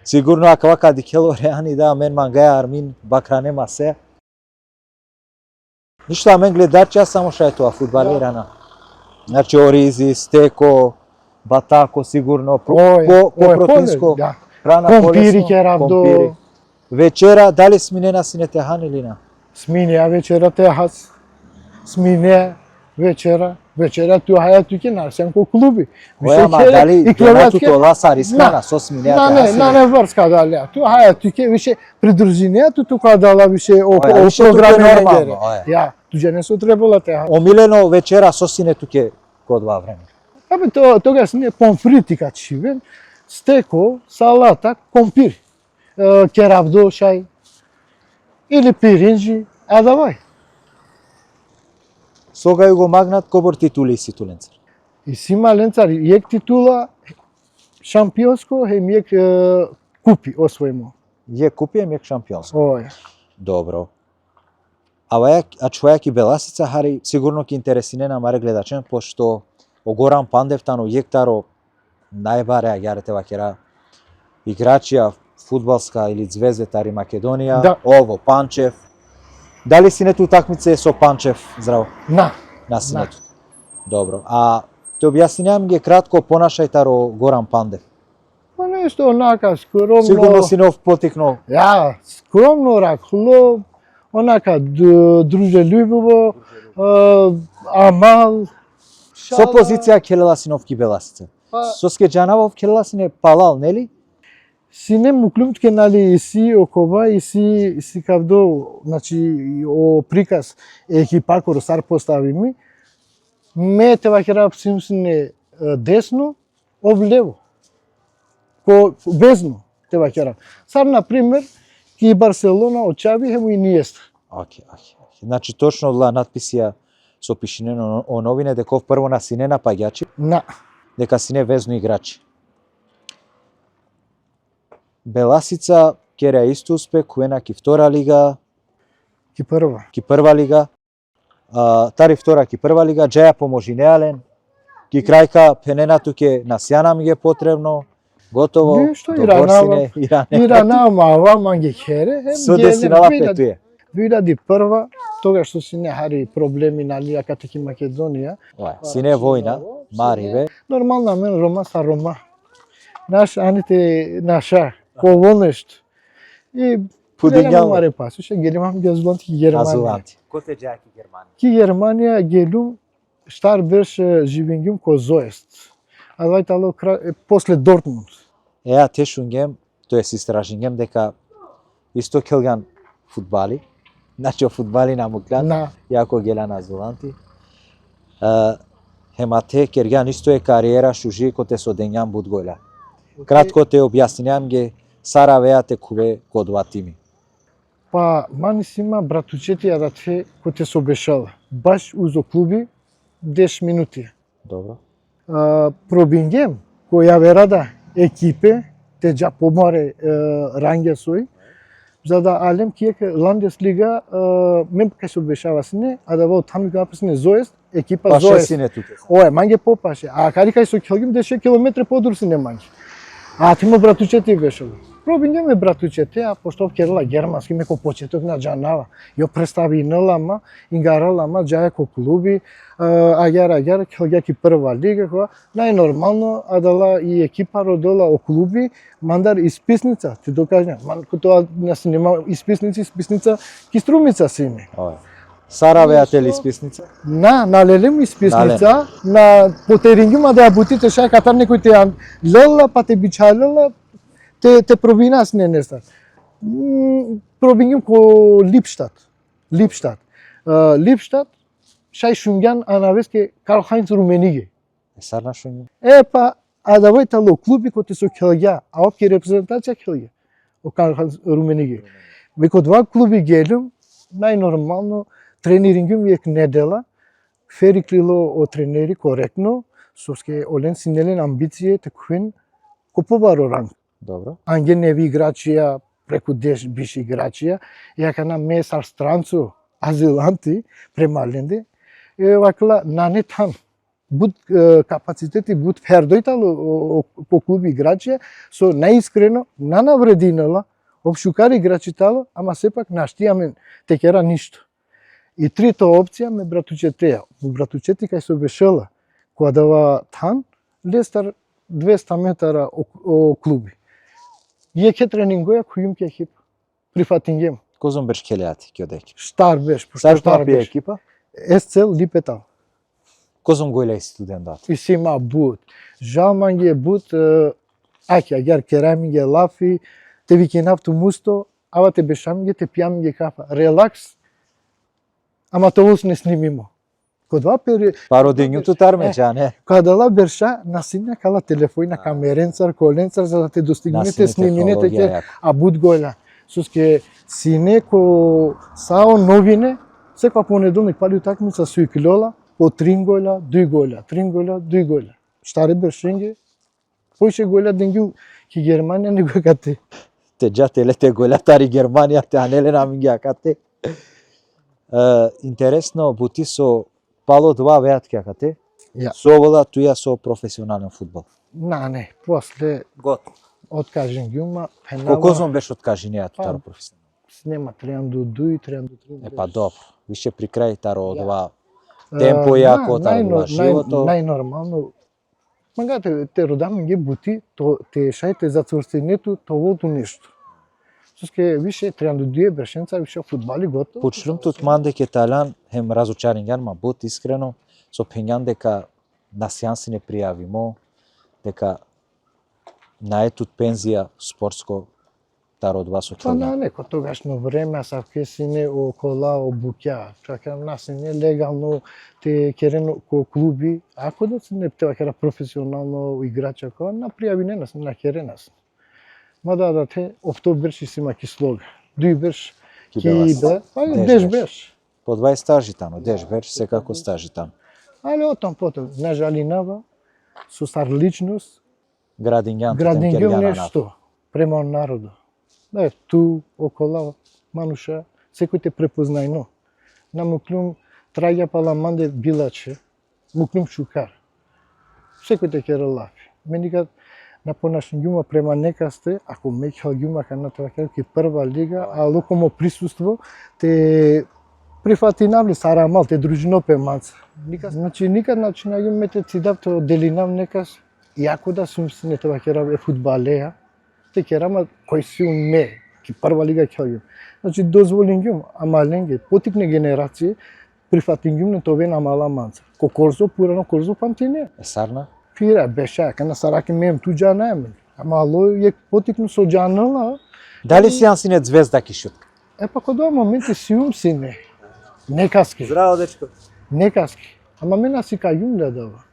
Сигурно ако вака дикело реани да мен мангаја Армин, Бакранема се. Ништо а мен гледачи, јас само ша е тоа фудбалера на. Значи Оризи, Стеко, Батако сигурно, по протеинско, Да. храна Компири полесно, керав до- компири. Вечера, дали сминена синете хан или на? Сминеа вечера техас, сминеа вечера ту хаја туке на сенко клуби. Која ма дали денату то ласар искана со сминеата Не врска дали. Ту хаја туке више придружинеа ту кога дала више о више туке програми нормално, Ја, туѓе не се требала теха. Омилено вечера со сине туке код два време. Абе тогаш не помфрити качивен, стеко, салата, компир. Керавдо шај или пиринџи, а давај. Сога ја го магнат кобор титули си туленцар. И си има ленцар, јек титула шампионско, хем јек купи освоимо. Ја купием јак шампионство. Ој. Добро. А човек и Беласица хари сигурно ќе интересине на маре гледачен, пошто о Горан Пандев тану јектаро најбаре агјарете вакера играчија фудбалска или Звездетари Македонија, Да. ово Панчев. Дали синето утакмице со Панчев здраво? На синето. Добро. А те објаснувам ги кратко понашајтаро Горан Пандев. Па нешто онака скромно. Сигурно синов потикнал. Ја, скромно ракло, онака дружелюбиво, амал. Со позиција Келела синов ки Беласица. Па, Со Скеджанавов Келела сине палал, нели? сине муклумтке нали си окова и си кавдо, значи о приказ екипа кој сар поставими, ме те вакера симсине десно, овлево. Ко везно те вакера. Сар на пример ки Барселона очави хему и Иниеста. Оке. Значи точно одла надписија со пишинено о новине дека прво на сине напаѓачи, На. дека сине везно играчи. Беласица кереа исто успех, Куена ки втора лига, Ки прва. ки прва лига, тари втора ки прва лига, Джеја поможи неален, ки крајка пененату ке на Сјана ми ги е потребно, готово, Нешто, до Иранава. Борсине, Ирана мава манги хере. Со десинала петуе. 2001 тогаш што си не хари проблеми нали акатеки Македонија. Сине војна, Мариве, Нормално мен Рома са Рома. Аните наша ково нешто. И Пудињал, маре пасуше гелимам гезланти ки Германија. Азуланти. Коте Джаки Германија. Ки Германија гелум штар беше живингум ко Зоест. А вајтало после Дортмунд. Еа те шунгем, тоа е истражингем дека исто келган фудбали, значи о фудбали на Муклан, На. јако гелан Азуланти. Хемате керган исто е кариера шужи коте со Денјан Будгола. Кратко те објаснувам ги Саравеа те куве кодва тими. Па мани си има братучети да те кој те собешала. Баш узо клуби 10 минути. Добро. Пробингем кој ја верада екипе те джа помаре ранге сој за да алем кие Ландеслига мен кај се обешава сине а да во таму капсне Зоест екипа Паше Зоест. сине тука. Ое манге попаше. А кари кај со Келгим 10 километри подур сине манге. А тимо братучети бешало. Пробингем братучети, а пошто керла германски меко почеток на Джанава. Ја представи нелама, ингаралама, джаја ко клуби, агар, келгаки прва лига, која најнормално адала и екипа родила о клуби, мандар исписница, ти докажне, тоа не се нема исписница, ки струмица сине. Саравеа те ли списница? На лелем исписница, на потерингима да ја бутите шај катар некој те лела, па те бичалела, те пробинас не нестар. Пробингим ко Липштад. Липштад, шај шунгјан анавеске Карл Хайнц Румениге. Сарна шунгјан? Па, а да војтало клуби кои со Келгја, а опки репрезентација Келгја. О Карл Хайнц Румениге. Веко два клуби гелум, најнормално тренирингум век недела, фериклило о тренери коректно, соске олен синелен амбиција те куин купуваро ранг. Добро. Ангеневи играчија, преку 10 бивши играчија, јака на месар странцу, азиланти, премаленде, вакла нане там. Буд капацитети, буд фердојтало по клуби играчија, со наискрено, наврединала, обшукари играчитало, ама сепак наштијаме текера ништо. И трета опција ме братучетеја. Братучети кај се обешела, која дава тан, лестар 200 метара о клуби. Јеке тренингоја којум ке екипа. Прифатингем. Козом беш келеати ке од екипа. Штар беш. Штар папи екипа? Есцел Липетал. Козом гојле и студентат. И си има бут. Жал манге бут, аки агар керамиге лафи, те викинавту мусто, ава те бешамиге, те пиамиге кафа. Релакс, ама тоа не снимимо. Кодва пери... Пародињето тармеджа, не? Кадала берша на синя кала телефојна камеренцар, коленцар за да те достигнете сниминете ке а бут гојла. Суске сине ко сао новине, секоја понеделник пали утакмица со икилола, по 3 гојла, 2 гојла, 3 гојла, 2 гојла. Штаре бершенге, Поише голја денгю ки Германија него кате. Те джате лете голјатари Германија, те анеле на мингија кате. Интересно, бути со Пало 2 веат ке кате. Ја. Со овола туја со професионален фудбал. Не, после Готово. откажен ги ума, Колку зон беше откаженијата Па, таро професионално? снема трианду дуи, трианду три. Па добро. Више при крај таро одва темпо јако, таро живото. Најнормално. Магате те родаме ги бути, то те шајте за цурстенето, товото нешто. Соске више трианду дуи брешенца, више фудбали готово. Почнумтут мандек еталјан, хем разочаринган, ма бут искрено, со пењан дека на сеанси не пријавимо, дека наетут пензија спортско таро од вас Па околна. на неко тогашно време савке сине окола обуќа, чака нас не легално те керено ко клуби, ако да се не птева кера професионално играча ко на пријави не нас на керенас. Мада да те автоберши сима ки слога. Дуи берш Ки ки белас. бе, па Деш деш берш. берш. По 20 стажи тамо, деш беше секако стажи тамо. Але отам потом на жалинава со стар личност, Градињан, градингјом нешто према народот. Да, ту окола мануша секој те препознајно. На муклум траѓа паламанде билаче, муклум шукар. Секој те кера лафи. Меника на понашен ѓума према некасте, ако меќал ѓума кана тоа ки прва лига, а локомо присуство те прифати навли сарамал те дружино пемаца. Никад начина ѓуме те цидавто делинам некас, иако да сум си не тоа кера е фудбалеја, те керама кој си уме, ки прва лига ќе Значи дозволин ѓум, ама ленге, потикне генерација, прифатин ѓум не тоа на мала манца. Ко корзо, пурано корзо памтине. Сарна? Фира, беша, кана сараки мем ту џана ама ало е потикну со џанала. Дали сеанси не звезда ки шутка? Па кога тоа моменти си ум си не. Некаски. Здраво, дечко. Некаски. Ама мене си каѓум да дава.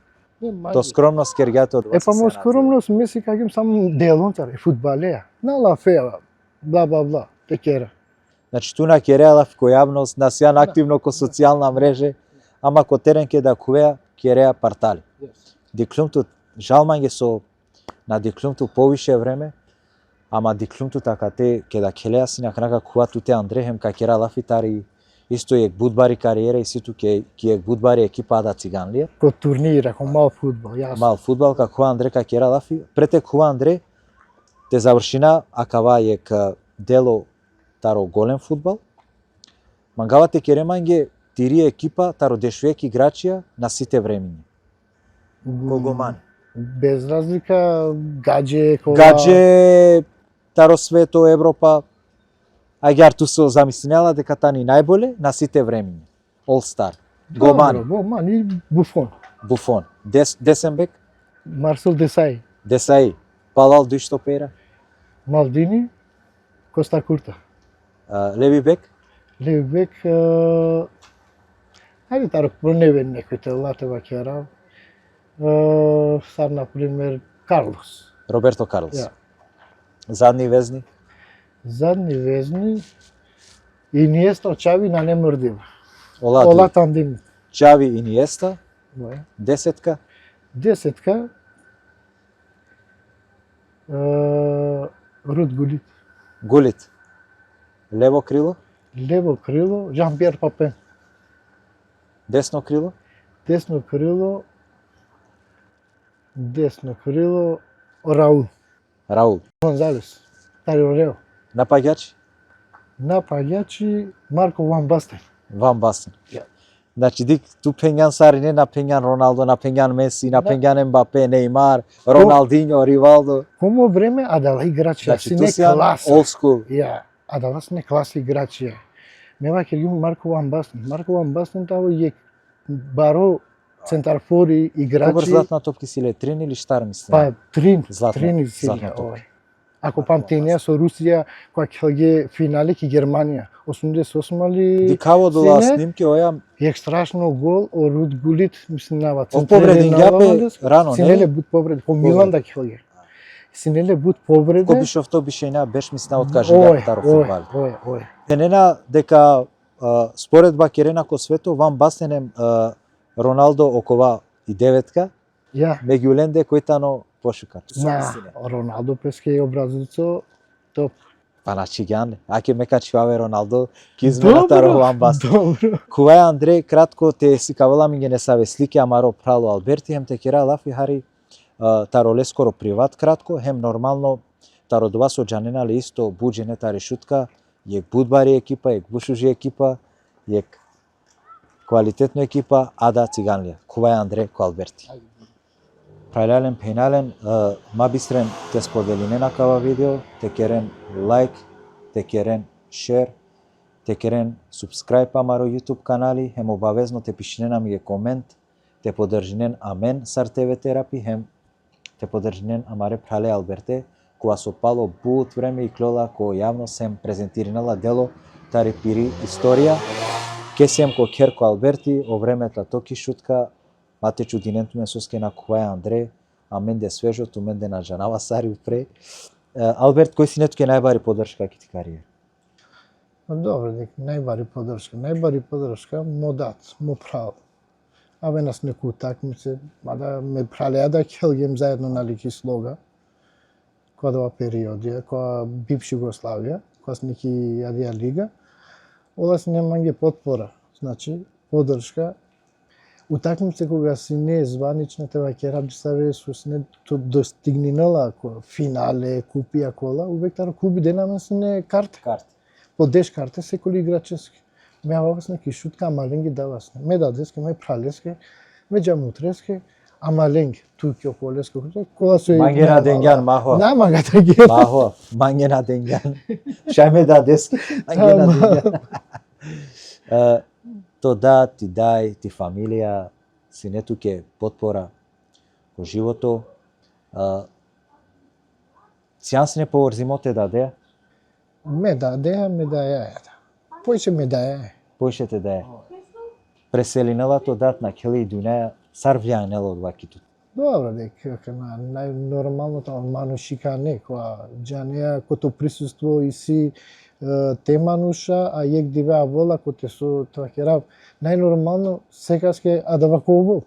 То скромност кергјато од вас. Па мо скромност ме си каѓум само делонцар, фудбалеја. На лафеа, бла бла бла, те кера. Значи ту на кереала ко јавност, на сеан активно ко социјална мрежа, ама ко терен ке да кувеа кереа партали. Диклумту жалмање со на диклумту повише време, ама диклумту така те ке да келеа си на крака кувату те Андрехем ка кера лафитари исто е будбари кариера и ситу ке е будбари екипа да циганлија. Ко турнира, ко мал фудбал, јасно. Мал фудбал ка кува Андре ка кера лафи, прете кува Андре те завршина акава е ка дело таро голем фудбал. Мангава те кереманге тири екипа таро дешвек играчија на сите времиња. Когомани. Без разлика, гадже, кола... Гадже, таро свето, Европа, аѓар се замислинела дека тани најболе на сите времиња. All Star. Гомани. Гомани, Буфон. Буфон. Десен бек, Марсел Десај. Десаи. Палал дуј штопера. Малдини, Коста Курта. Леви бек, Леви бек, ајде таро проневен некој те латева кера. Сар, например, Карлос. Роберто Карлос. Ја. Задни везни, Задни везни, Иниеста, Чави на Немордива. Ола Ола тандим. Чави Иниеста, десетка, Десетка, Руд Гулит. Гулит. Лево крило, Лево крило, Жан-Пьер Папен. десно крило, Десно крило, Раул. Раул. Гонзалес. Тарио Рео. Напаѓачи, Напаѓачи, Марко Ван Бастен. Ван Басен. Ја. Значи ту пењан Сари, не на пењан Роналдо, на пењан Меси, на пењан Ембапе, Неймар, Роналдиньо, Ривалдо. Комо време, а дала играчи, Значи си ту не си класа. old school. Ја, а дала си не класа играчи. Мева ќе ги Марко Ван Бастен. Марко Ван Бастен таво е баро центарфори, играчи. Кобр златна топки си Трин или Штар мислам? Па Трин, Златна- Трин златна силија, топка. овој. Ако памтине со Русија, која ќе ги финале ки Германија, 88 ли? Дикаво дола сине? снимки, оја Е страшно гол о Руд Гулит, мислам нава. Он повреден ѓапе рано, не? Синеле бут повреди, по Милан да ќе ги. Синеле бут повреди. Ко биш овто бише на беш мисна откажен таро фудбал. Ој. Тенена дека според Бакерена ко свето Ван Бастенем Роналдо окова и деветка, Ја, меѓу Ленде кој тано пошукар. На, Роналдо песке образецо топ. Па значи гјан, аке ме качуваме Роналдо, ки измена таро амбас. Добро. Кувај Андреј, кратко те си кавала ми ги не саве слики, амаро прало Алберти, хем те кера лафи хари таро лескоро приват кратко, хем нормално таро два со джанена ли исто буџене тари шутка, јек будбари екипа, јек бушужи екипа, јек квалитетно екипа, ада циганлија. Кувај Андреј ко Алберти. Прајлален пејнален, ма бистрен те споделине на кава видео, те керен лайк, те керен шер, те керен субскрајб амаро YouTube канали, хем обавезно те пишинена ми е комент, те поддржинен амен сар ТВ терапи, хем те поддржинен амаре прале Алберте, која со пало бут време и клола кој јавно сем презентиринала дело тари пири историја, ке сем ко Керко Алберти, о времета токи шутка, мате чудиненту ме соске на Кувај Андре, а мен де свежо, ту мен де на Жанава Сари упре. Алберт, кој си нету ке најбари поддршка ки ти кариера? Добро, дека најбари поддршка, модат, му прав. Аве нас неку такмице, мада ме пралеа да келгем заедно на лики слога, која дава периоди, која бивши Југославија, која с неки јадија лига, олас немање потпора, значи поддршка. Утакмице кога си не званична те ваќера бисаве со не достигнинала финале, купија кола, увек таро клуби денаме се не карте. По 10 карте секој играчески. Ме авас неки шутка, амаленги давас. Ме дадеске, ме пралеске, ме джамутреске, амаленги, туки околеске, кола со Мангена денгјан, махо. На мага денгјан. Махо, мангена денгјан. Шај ме дадеске, мангена денгјан. То да, ти дај, ти фамилија, си не туке потпора во живото. Сјан си не поврзимо те даде? Ме даја. Поише ме даја. Поише те даде. Преселинела то дат на Кели и Дунаја, сар влијанела од вакиту. Добро, дека на најнормалното манушика не, која джанеја кото присуство и си те мануша, а јек дивеа вола коте со твакерав. Најнормално секаске адаваково.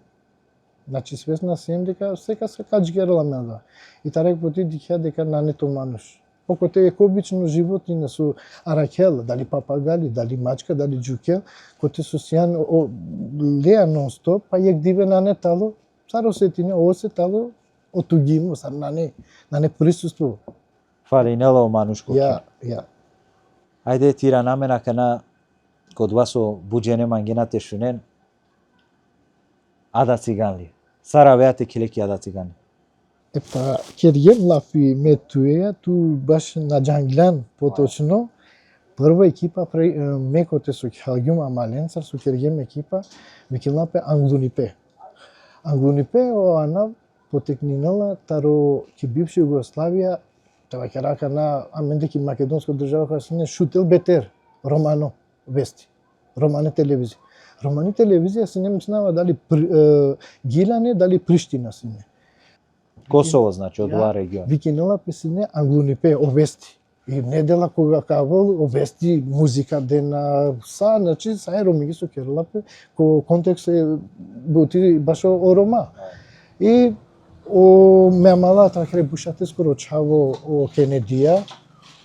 Значи свесна сем дека секаске каџгерала мелда. И тарек поти дикја дека нането мануш. Поко те е обично животина со аракел, дали папагали, дали мачка, дали џукел, коте со сјан леа нон-стоп, па јек диве нанетало, сар осетине, осетало, отугимо, сар нане присуство. Фалинела о манушко. Ја. Ајде тира намена кана код вас со буџене мангена тешунен, ада циганли. Сара веате килеки ада циганли. Епа, керјем лафи ме туеја, ту баш на Џанглан поточно, прва екипа мекоте со Кјалгјум Амаленцар, со керјем екипа, викелнапе Англунипе. Англунипе оана потекнинала таро ки бивши Југославија, това ке рака на амендеки македонска држава која се не шутел бетер, Романо вести, Романе телевизија. Романи телевизија се не мислава дали Гилане, дали Приштина се не. Косово, значи, од оваа регион. Викинала песине Англунипе овести. И недела кога кавал овести музика дена са, значи са е ромиги со Керлапе, ко контекст е бути баш о Рома. И о мемала такре бушате скоро чаво о Кенедија,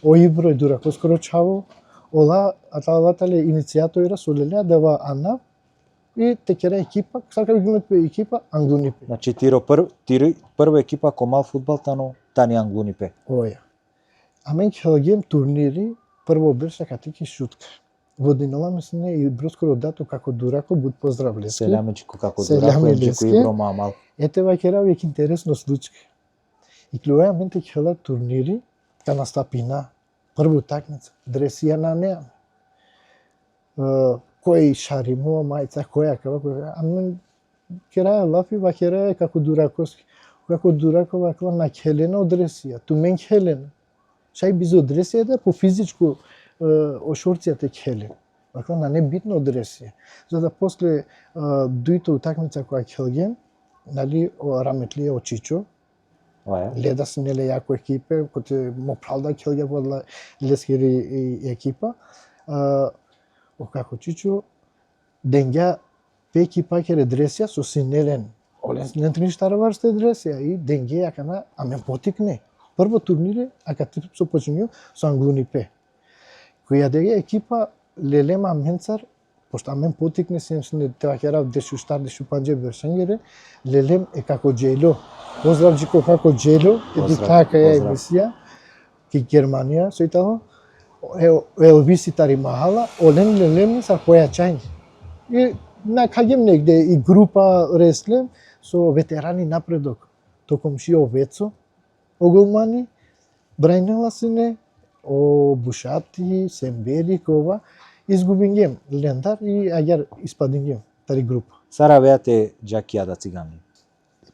о Ибро дурако скоро чаво, ола аталатале иницијатора солелеа дава Ана и текера екипа, сака да екипа Англунипе. Значи прва екипа комал фудбал тани Англунипе. Оја. Амен ќе турнири, прво беше катики шутка. Водинала месне и брускоро дато како дурако буд поздравлески. Селамичко како дурако, емчеко Ибро мамал. Ете вакера век интересно случка. И клюја мен те ќе турнири, ка настапина, прва такмица, дресија на неа. Кој шаримува мајца, која кава, амен кераја лафи вакера како дураковски. Како дурако ваква на Хелена одресија, ту мен Хелена. Шај без одресија да по физичко ошорцијата Хелен. Ваква на небитно одресија. За да после дуито утакмица која Хелген, нали раметлија о Чичо. Леда се неле јако екипе, коте му правда Хелген водла лескери екипа. О како Чичо, денгја пе екипа ке редресија со синелен олен не тренштара варсте дресија и денге акана амен потикне. Прво турнире ака тип со почињу со Англуни Пе. Која деге екипа лелема аменцар пошто амен потикне сем сне тевакера дешу штар дешу панџе бершенгере лелем е како Джейло. Поздрав Джико како Джейло, еди така е емисија ки Германија со итало. Елвиси тари махала, олен лелем са појачање. И на кагем негде и група реслем со ветерани напредок. Током Шио Вецо, оголмани, Брајнела сине, о Бушати, Сембери, кова, изгубингем Лендар и агер испадингем тари група. Сара веате џакија циганли.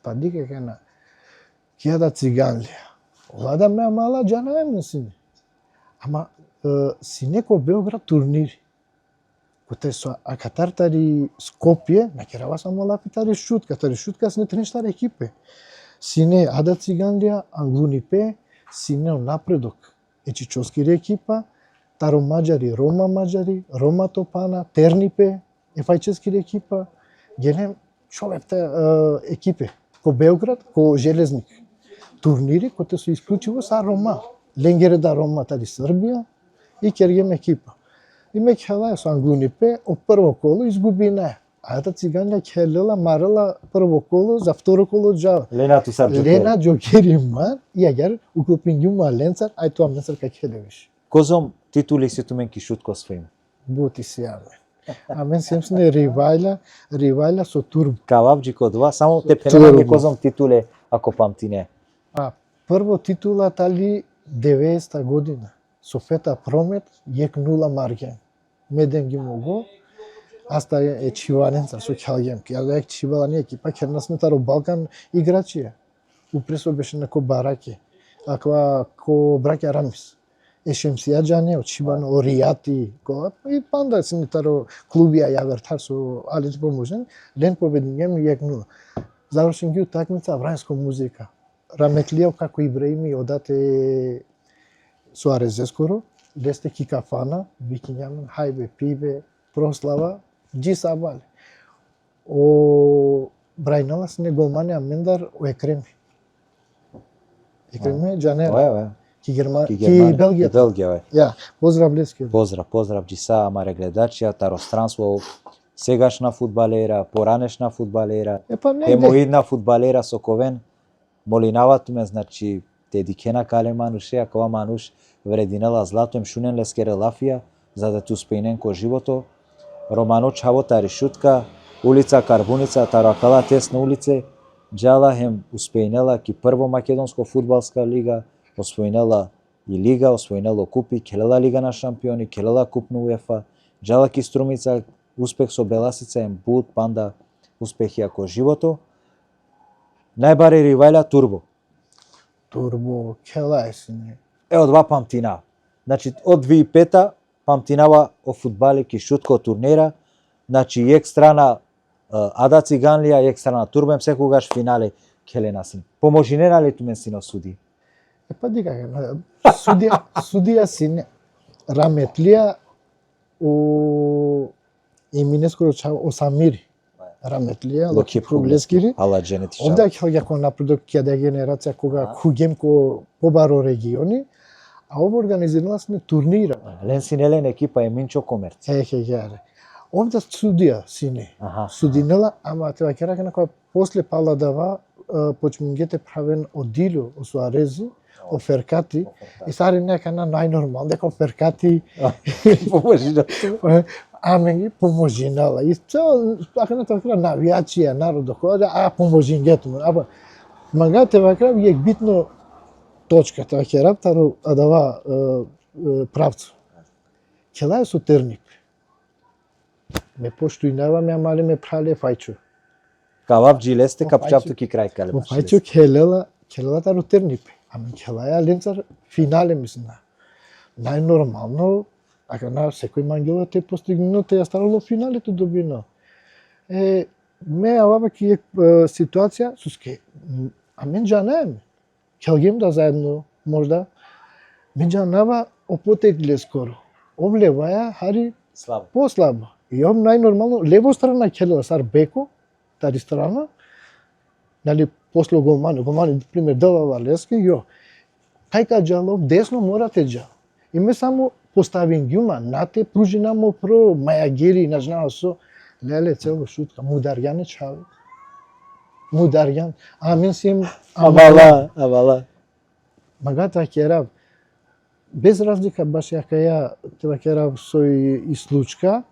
Падика кена кјада циганли. Олада ме мала џанаем сине. Ама сине ко Белград турнири. Коте со акатартари Скопје, на керава само лапитари шутка сне тренштар екипе. Сине Ада Циганлија, Англуни Пе, сине напредок. Ечичовски екипа, Таро Маџари, Рома Топана, Тернипе, Ефајчески екипа, генем човепте екипе. Ко Белград, ко Железник. Турнири кои се исклучиво са Рома. Ленгереда Рома тари Србија и Кергем екипа. И ме келаја со Англуни Пе, од прво коло изгуби не. Ада Циганлија келела, марала прво коло, за второ коло джава. Лена Тусар Џокери. Лена Џокери мар, и агер уклопингјума Ленцар, ај тоа Ленцар ка келевиш. Козом титули ситумен ки шутко своим. Бути си амен. Амен семсне ривајла со Турбо. Кававџико 2, само те пенеме козом титуле ако памтине. Прво титула тали 90-та година. Софета Промет, јек 0 марген. Меден ги могу. Аста е чиваненца со Кјалгемки. Ја лек чивалани екипа, кернасне таро Балкан играчија. Упресо беше на ко Бараке. Аква ко Браке Рамис. Ешемсија џане, од Чибано, Оријати, и панда сине таро клубија јавертар со Алис Поможен. Лен победингем јек 0. Завршен ги утакмица врајско музика. Раметлијав како Ибраими одате со Арезескоро, десте Кикафана, Викињамен, Хајбе, Пибе, Прослава, Джи Сабале. О Брајнала сине голмани Амендар о Екреми. Екреми Џанера. Ки Белгија. Белгија. Ја, поздрав Лески. Поздрав Джиса, амаре гледачија, таро странство, сегашна фудбалера, поранешна фудбалера, емоидна фудбалера со Ковен. Молинаватуме, значи, те дикена кале мануше, акова мануш врединела златоем шунен лескере лафија, за да ти успеинен ко живото. Романо Чаво тари шутка, улица Карбуница, таракала тесна улице, џала хем успеинела ки прво македонско фудбалска лига, освоинела и лига, освоинела купи, келела лига на шампиони, келела куп на УЕФА, џала ки Струмица, успех со Беласица, ем Бут, Панда, успехи ако живото. Најбаре ривајла Турбо, кела е сине. Од два памтина. Значи, од 2005-та памтинава о фудбали ки шутко турнира, значи, јек страна Ада Циганлија, јек страна Турбем, секогаш финале келена син. Поможинена ли тумен сино суди? Дика, судија сине, Раметлија и Минескоро о Самири. Раметлија, Локи Проблескири. Овде ќе кога напредок кјаде генерација кога кугем ко побаро региони, а ова организирала сме турнира. Лен синелен екипа е Минчо Комерц. Овде судија сине. Судинела, ама треба ќе рака кога после Паладава почмингете правен од Дило, о Суарези, о Феркати, и сари нека на најнормал, дека Феркати аме ги поможинала. И цел, така на така навијачија, народо, која, поможингето. Магате вака, јек битно точка, тоа ќе раптаро, адава правцо. Ќе со Тернип. Ме поштујнава, ме амали ме прале фајчо. Кававџи лесте, капчапто ки крај кале. Фајчо келела таро Тернип. Аме келаја Ленцар финале, мислина. Најнормално, ако на секој мангела те постигнено, те ја ставало финалето добино. Ме аваба ки е ситуација, суске, а мен џанаеме. Келгем да заедно, можда. Мен џанава опотегле скоро. Овлеваја, хари, послабо. И ов најнормално, лево страна келела сар Беко, тари страна, нали, после голмани, пример, Дела Валески, јо, кајка джалов, десно морате джал. И ме само поставим гјума, нате, пружина му про, мајагери, нажнава со, леле, цело шутка, мударјане чави. Мударјан, амин сим, Авала. магата керав, без разлика баш јака ја, тева керав сој и случка,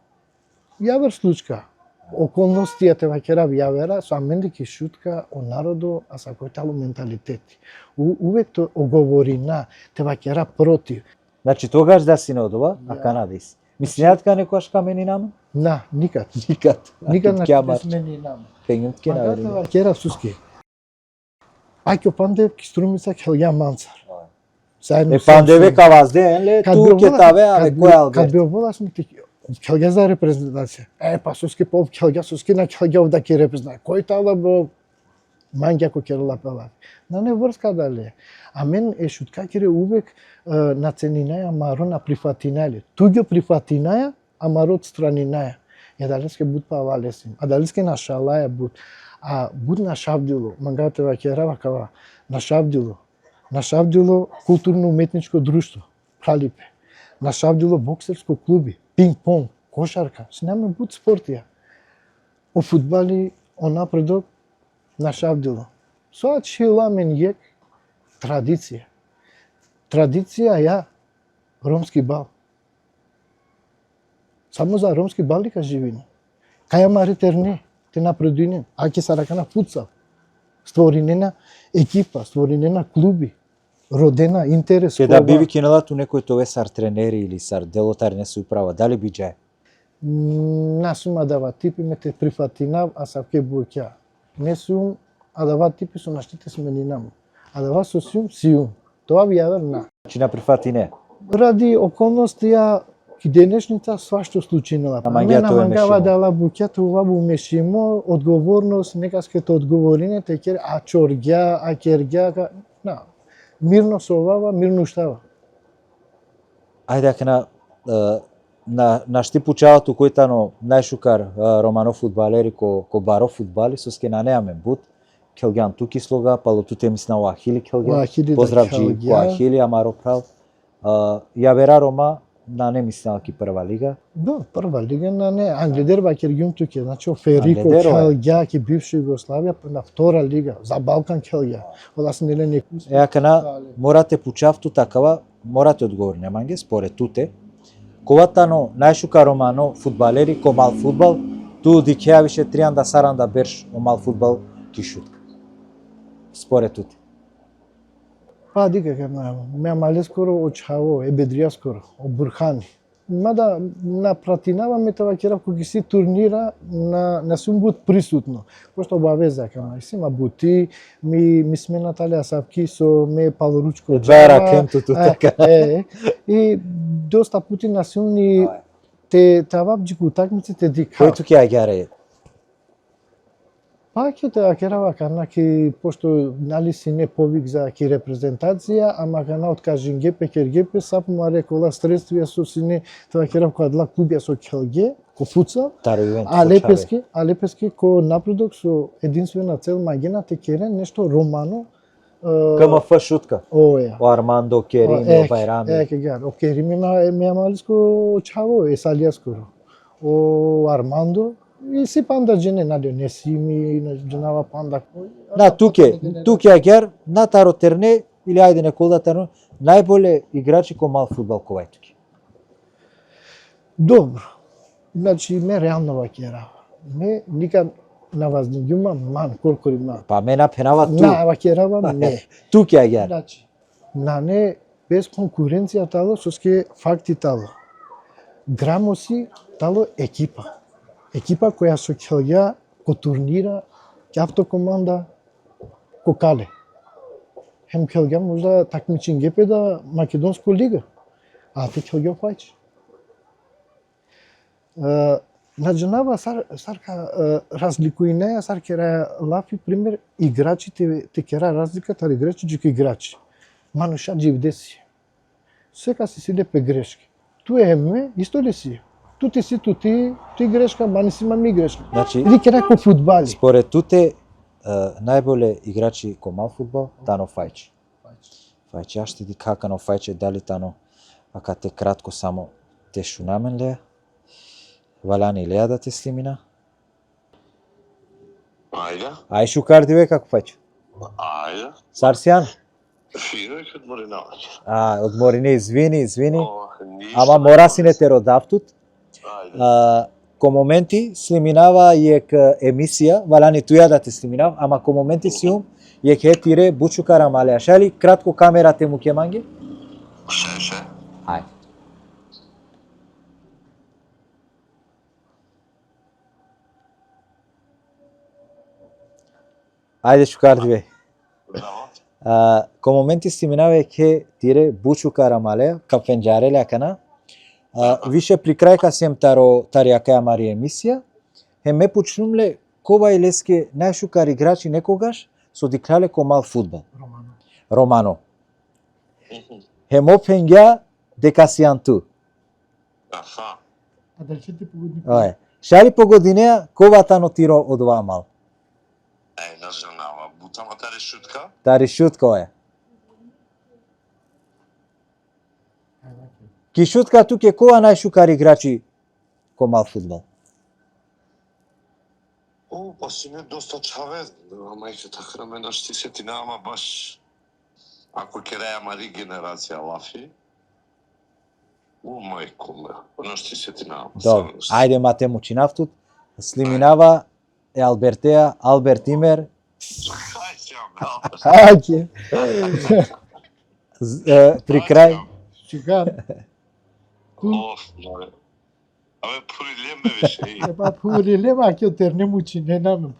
јавер случка, околностија тева керав јавера, со аменди ки шутка о народо, а са којтало менталитети. Увек то оговорина, тева кера против. Значи тогаш да си не одува, а Канада си. Мислињат ка некојаш ка мене нама? На, никад. Никад. Никад на Кјамар. смени нама. Пењут ке Магата навери. ва кера суски. Ајко Пандев ки струмица Хелја Манцар. Заедно Е Пандеве ка вазде, ле, ту ке таве, аве кој Кад Алберт? бе овола сме ти Хелја за репрезентација. Па суски по Хелја, суски на Хелја да ке репрезентација. Кој тала бе манѓа ко керла пела. На не врска дали. А мен е шутка кере увек наценинаја марона прифатинајле. Туѓо прифатинаја, а марот странинаја. Ја далеске буд па валесим. А далеске на шалаја буд. А буд на шавдило, мангате ва керава кава на шавдило. На шавдило културно-уметничко друштво, Халипе. На шавдило боксерско клуби, пинг-понг, кошарка. Се нема буд спортија. О фудбали, о напредок, на шавдило. Соа чила мен јек традиција. Традиција ја ромски бал. Само за ромски бал ли живине. Каја маритер не, те напредуине. Аќе саракана футсал. Створинена екипа, створинена клуби. Родена интерес. Ке да биви кинела ту некој тоа сар тренери или сар делотар не се управа, дали би джај? На сума дава типи ме те прифатинав, а савке буќа. Не сум, а дава типи со наштите сменинам. А дава со сум, сиум. Тоа ви јавер на. Значи на прифати не. Ради околностија ки денешница свашто случинала. Ама ја тоа е мангава мешимо. дала буќа това бу мешимо, одговорност, некаските одговорине, те кер а чорѓа, а кергја, на. Мирно со овава, мирно уштава. Ајде ако на шти пучавато којтано најшукар романо фудбалери ко баро фудбали со ски на неаме бут. Келгјан туки слога, пало туте мисна о Ахили Келгјан. Ахили да Поздрав джи Келгјан. о Ахили, амаро прав. Ја вера Рома на не мисна ки прва лига. Да, прва лига на не, Англидер ба кергјум туке, значи Ферико Англидер, Келгја ки бивша Југославија на втора лига, за Балкан Келгја. Ода се неле некој. Е ако морате пучавту такава, морате одговор неманге според туте. Коватано најшука романо фудбалери ко мал фудбал, ту дикеа више трианда саранда берш о мал фудбал ки шутка. Според туте. Па дика кема, ме мале скоро очаво, е бедрија скоро, о Бурхани. Мада на пратинаваме тоа кера кога си турнира на сум бут присутно. Пошто обавеза кема, сима бути, ми сме Наталија Савки со ме Палоручко. Две ракемто ту така. И доста пути на силни те тавап джику утакмиците дика. Кој туки ја гјаре? Па ќе те акерава кана ки пошто нали си не повик за ки репрезентација, ама кана откажин гепе кер гепе сап му рекола средствија со сине тоа керав која дла клубија со Келге, ко футсал. Таро ивент. А Лепески ко напредок со единствена цел магина те кере нешто романо. КМФ шутка. Оја. О Армандо Керими, о Байрами. Ке гар, о Керими ме малиско чаво е салија скоро. О Армандо и си панда джене наде не си ми дженава панда. На туке ја гјар на таро терне или ајде некој да терне најболе играчи ко мал фудбал ко туки. Добро. Значи ме реално вакера. Ме никад на воздигјума ман колку има. Па ме напенава ту. На вакерава не. Туке ја гјар. Значи на не без конкуренција тало со ски факти тало. Грамоси тало екипа. Екипа која со Келја ко турнира, ке автокоманда ко кале. Хем Келја можда такмичен гепе да Македонско лига. А те Келја фајч. На джанава сарка разликуинеја сар кера лафи пример играчите те кера разликата играчи джуки играчи. Мануша дживдеси. Сека си лепе грешки. Ту е ме исто ли си? Тути си тути, ти грешка, мани си мами грешка. Значи Или кера ко фудбали. според туте најболе играчи ко мал фудбал, Тано Фајчи. Фајчи, јас ти какано Фајчи дали Тано, ака те кратко само те шунамен леа, валяни леа да те слимина. Ајде. Ај шукар диве како Фајчи. Ајде. Сарсијан? Фино ќе одморинаваќе. Одморине, извини. Ама мора си не те родавтут. Ајде. Ко моменти слиминава јек емисија, валяни туја да те слиминав, ама ко моменти сиум јек хетире бучу карамалеа. Шали кратко камерате му ке манги? Ше. Ај. Ајде шукар диве. Браво. Ко моменти слиминава јек хетире бучу карамалеа, капфенџареле акана. Више при крајка сем тари акаја мари емисија, ме почнумле коба и леске најшукар играчи некогаш со диклале ко мал фудбал. Романо. Ме опфења дека си анту. Аха. А дали ќе ти погоди? Ое. Шали по годинеа коба тано тиро од оваа мал. Не знава, бутама тари шутка. Тари шутка е. Ки шутка тук е која најшукар играчи ко мал фудбал. Па си не доста чаве, мајке така ме нашти сетина, ама баш ако ќе реја мари генерација лафи. Мајко ме, нашти сетина. Добро, ајде мате му чинавтут. Слиминава е Албертеа, Алберт Имер. Ајде. При крај. Шукар. Абе, пурилеме више. Па пурилема ќе тернему чиненамен,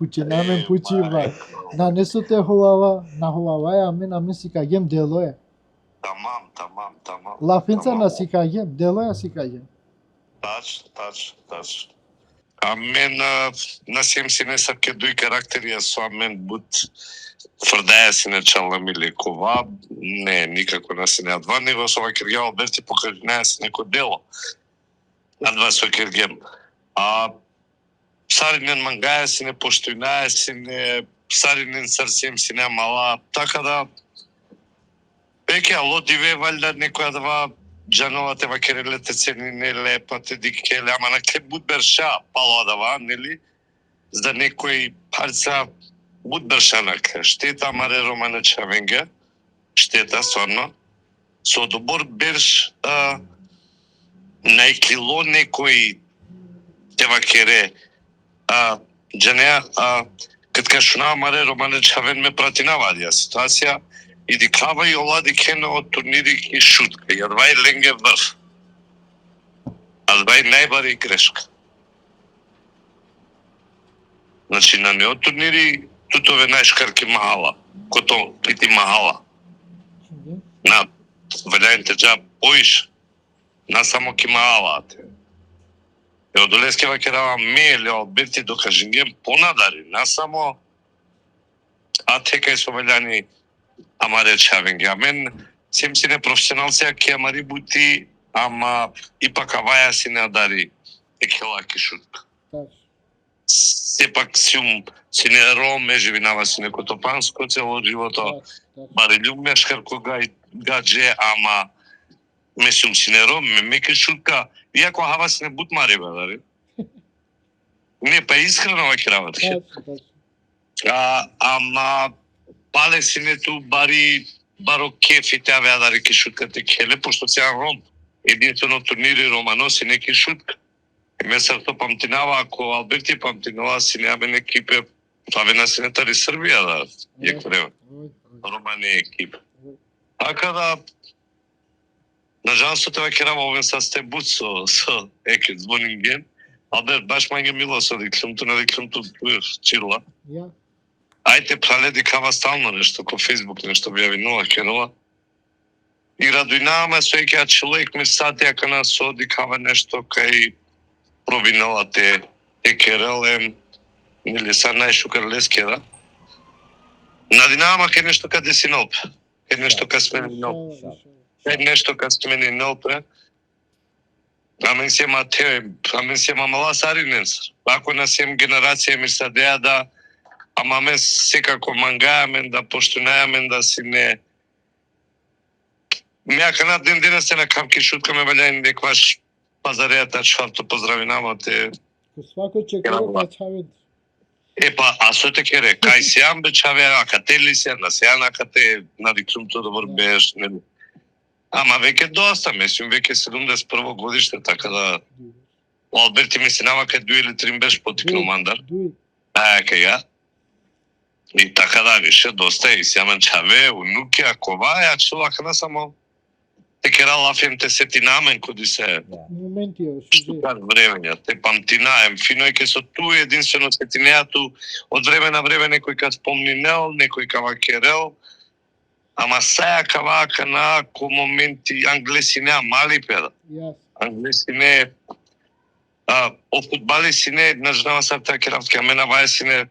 пучива. На несоте ховава, на ховава ја ме си кагем дело е. Тамам. Лафинца на си кагем, дело е си кагем. Тач. А мен на сем си не сак ке дуј карактерија со мен бут тврдеја си не чална ми лекова, не, никако на си не адва, него со Киргем Алберти покажнеја си неко дело. Адва со Киргем. А Саринен мангаја си не поштојнаја си не, Саринен сарсем си не мала, така да веќе ало диве валјда некоја два джанова те вакерелете цени не лепате дикеле, ама на ке будберша пало дава, нели? За некој парца будбершанак, штета маре Романе Чавенга, штета сварно. Со добор берш најкило некој те вакере джанеа кад кашунава маре Романе Чавен ме прати на вадија ситуација и дикава и олади кено од турнири ки шутка. И адвај ленге врв. Адвај најбари грешка. Значи на неот турнири тутове најшкарки махала. Кото пити махала. На вајајните джаб поиш. На само ки махалаате. И од Олеске вакерава меле Алберти до Кажингем понадари. На само а тека и со вајани ама речавенги. А мен сем си не професионалција ке амари бути, ама ипак аваја си не адари екелаки шутка. Сепак си не ром, ме живинава си неко топанско цело живото. Бари љубмешкар кога гадже, ама ме си не ром, ме меке шутка. Иако хава си не бут мари, бе, не, па искрено ваки работа. Ама пале си не ту баро кефи те авеа да реки шутка те келе, пошто се ром. Единствено турнири Романо си неки шутка. И ме срто памтинава, ако Алберти памтинава си неаме екипе, това на си не тари Србија да јек време. Роман е екип. Така да, на жанство те вакерава овен са сте бут со екип звонинген. Алберт баш мајге мило со диклумту на диклумту чирла. Ајте прале дикава стално нешто, ко Фейсбук нешто би јавинува керова. И радујнаваме со екеја човек ме сати ака на со дикава нешто кај пробинала те керелем, или са најшукар леске, да? Надинаваме кај нешто каде си нолп. Кај нешто кај смени нолп. Кај нешто кај смени нолп, Амен си ема те, амен си ема мала Сариненс. Ако на сем генерација ми садеа да ама мен секако мангајамен да поштунајамен да си не... Мејака на ден денес се на капки шутка ме валја некваш пазарејата чварто поздравинама те... Ко свако чекора па чавет. Епа, а со те кере, кај сејан бе чаве, ака те ли се, на сејан ака те, навикнуто добар беш, нели? Ама веќе доста, мислим, веќе 71 годиште, така да... Алберти ми се навака 2 или 3 беш потикнал мандар. Кај ја. И така да, више, доста и сејамен чаве, унуки, акова, ја чувака на само... Те кера лафем те сетинамен коди се... Моменти е Штукар времења, те памтинаем, фино е ке со ту единствено сетинејату, од време на време некој ка спомнинел, некој кава керел, ама саја кавака на ко моменти, англеси неа мали педа. Англеси не, о футбали си не, нажнава сарта керавски, а мена ваја си не,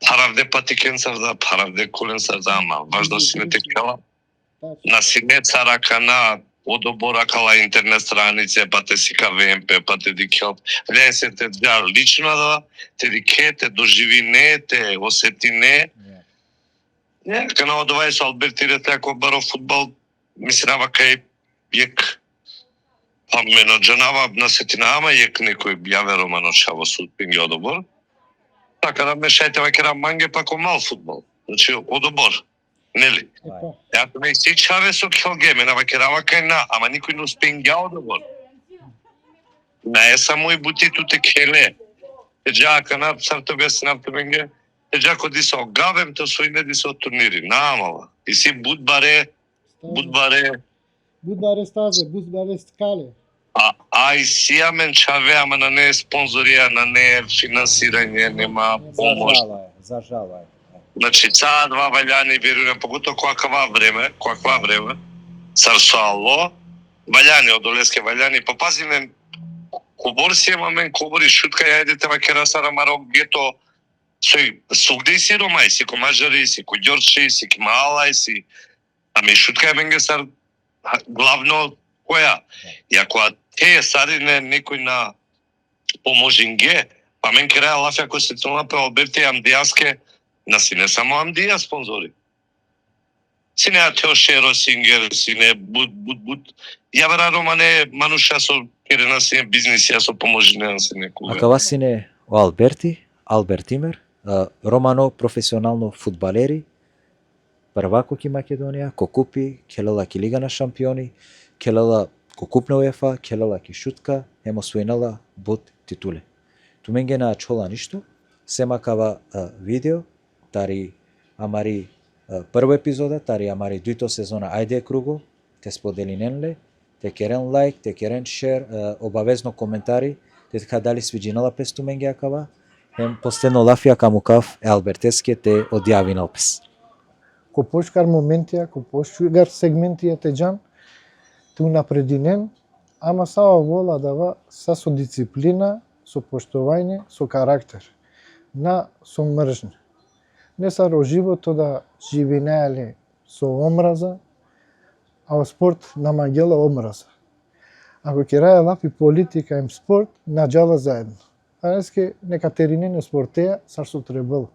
паравде патикен сарда, паравде кулен сарда, ама важно си не те кела. На сине царака на одобора кала интернет странице, па те сика ВМП, па те дикел. Ле се те джар лично да те дике, те доживине, те осетине. Не, кана одовај со Алберти рете, ако баро футбол, мислинава кај јек, па мено джанава на сетинава, јек некој јаве романо шаво судпинги одобор. Така да мешајте вакера манге па ко мал футбол. Значи, одобор. Нели? Ја ме си чаве со келгеме на вакерава кај на, ама никој не успенѓа одобор. Не е само и бутиту те келе. Еджа кана сарто бес наптеменге. Еджа коди се огавем то со ине ди се од турнири. Намала. И си будбаре стазе, будбаре скале. А и сијамен чаве, ама на не е спонзорија, на не е финансирање, нема помош. За жала е. Значи, цаа два валјани, верувам, поготово каква време, Сарсуало, валјани, од Олеске валјани, па пазиме, кобор си имамен, кобори шутка, јајдете вакера сара марок, гето, сугде си ромај, си ко мажари, си ко ѓорчи, си ко маалај, си, ами шутка е менге сар, главно, која? И ако те сарине некој на поможинге, па мен кераја лафја кој се тона пе Алберти Амдијаске, наси не само Амдија спонзори. Си не Теошеро Сингер, си не Буд. Ја вера романе мануша со керена си бизнис, ја со поможине на си некога. А кава си не о Алберти, Албертимер, романо професионално фудбалери, првако ки Македонија, ко купи, келела ки Лига на шампиони, келела ко купна УЕФА, келела ки шутка, емо освојнала бут титуле. Туменге на чола ништо, сема кава видео, тари амари прво епизода, тари амари дуито сезона ајде круго, те сподели ненле, те керен лайк, те керен шер, обавезно коментари, те така дали свиджинала пес туменге акава, хем последно лафија камукав е Албертеске те одјавинал пес. Ко почкар моментија, ко почкар сегментија те джан, ту напрединен, ама сава вола дава са со дисциплина, со поштовање, со карактер, со мржња. Не саро живото да живинеале со омраза, а во спорт намагела омраза. Ако ќе раја лапи политика им спорт, наđала заедно. А днеске некатеринен спортеја сар со требало.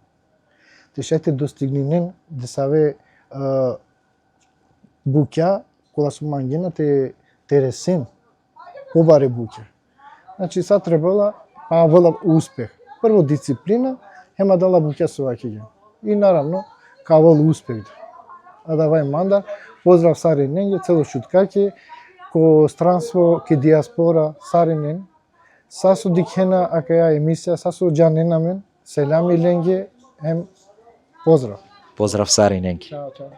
Тешете достигнинен да саве буќа, кола со мангена те тересен, обаре буќа. Значи са требала, па вола успех. Прво дисциплина, ема дала буќа со вакиѓа. И наравно, кавал успех. А давај мандар, поздрав Саринен, цело шуткаќе, ко странство, ке диаспора Саринен, са со дикена, ака ја емисија, са со джаненамен, селами ленге, поздрав. Поздрав Сариненки. Чао, чао.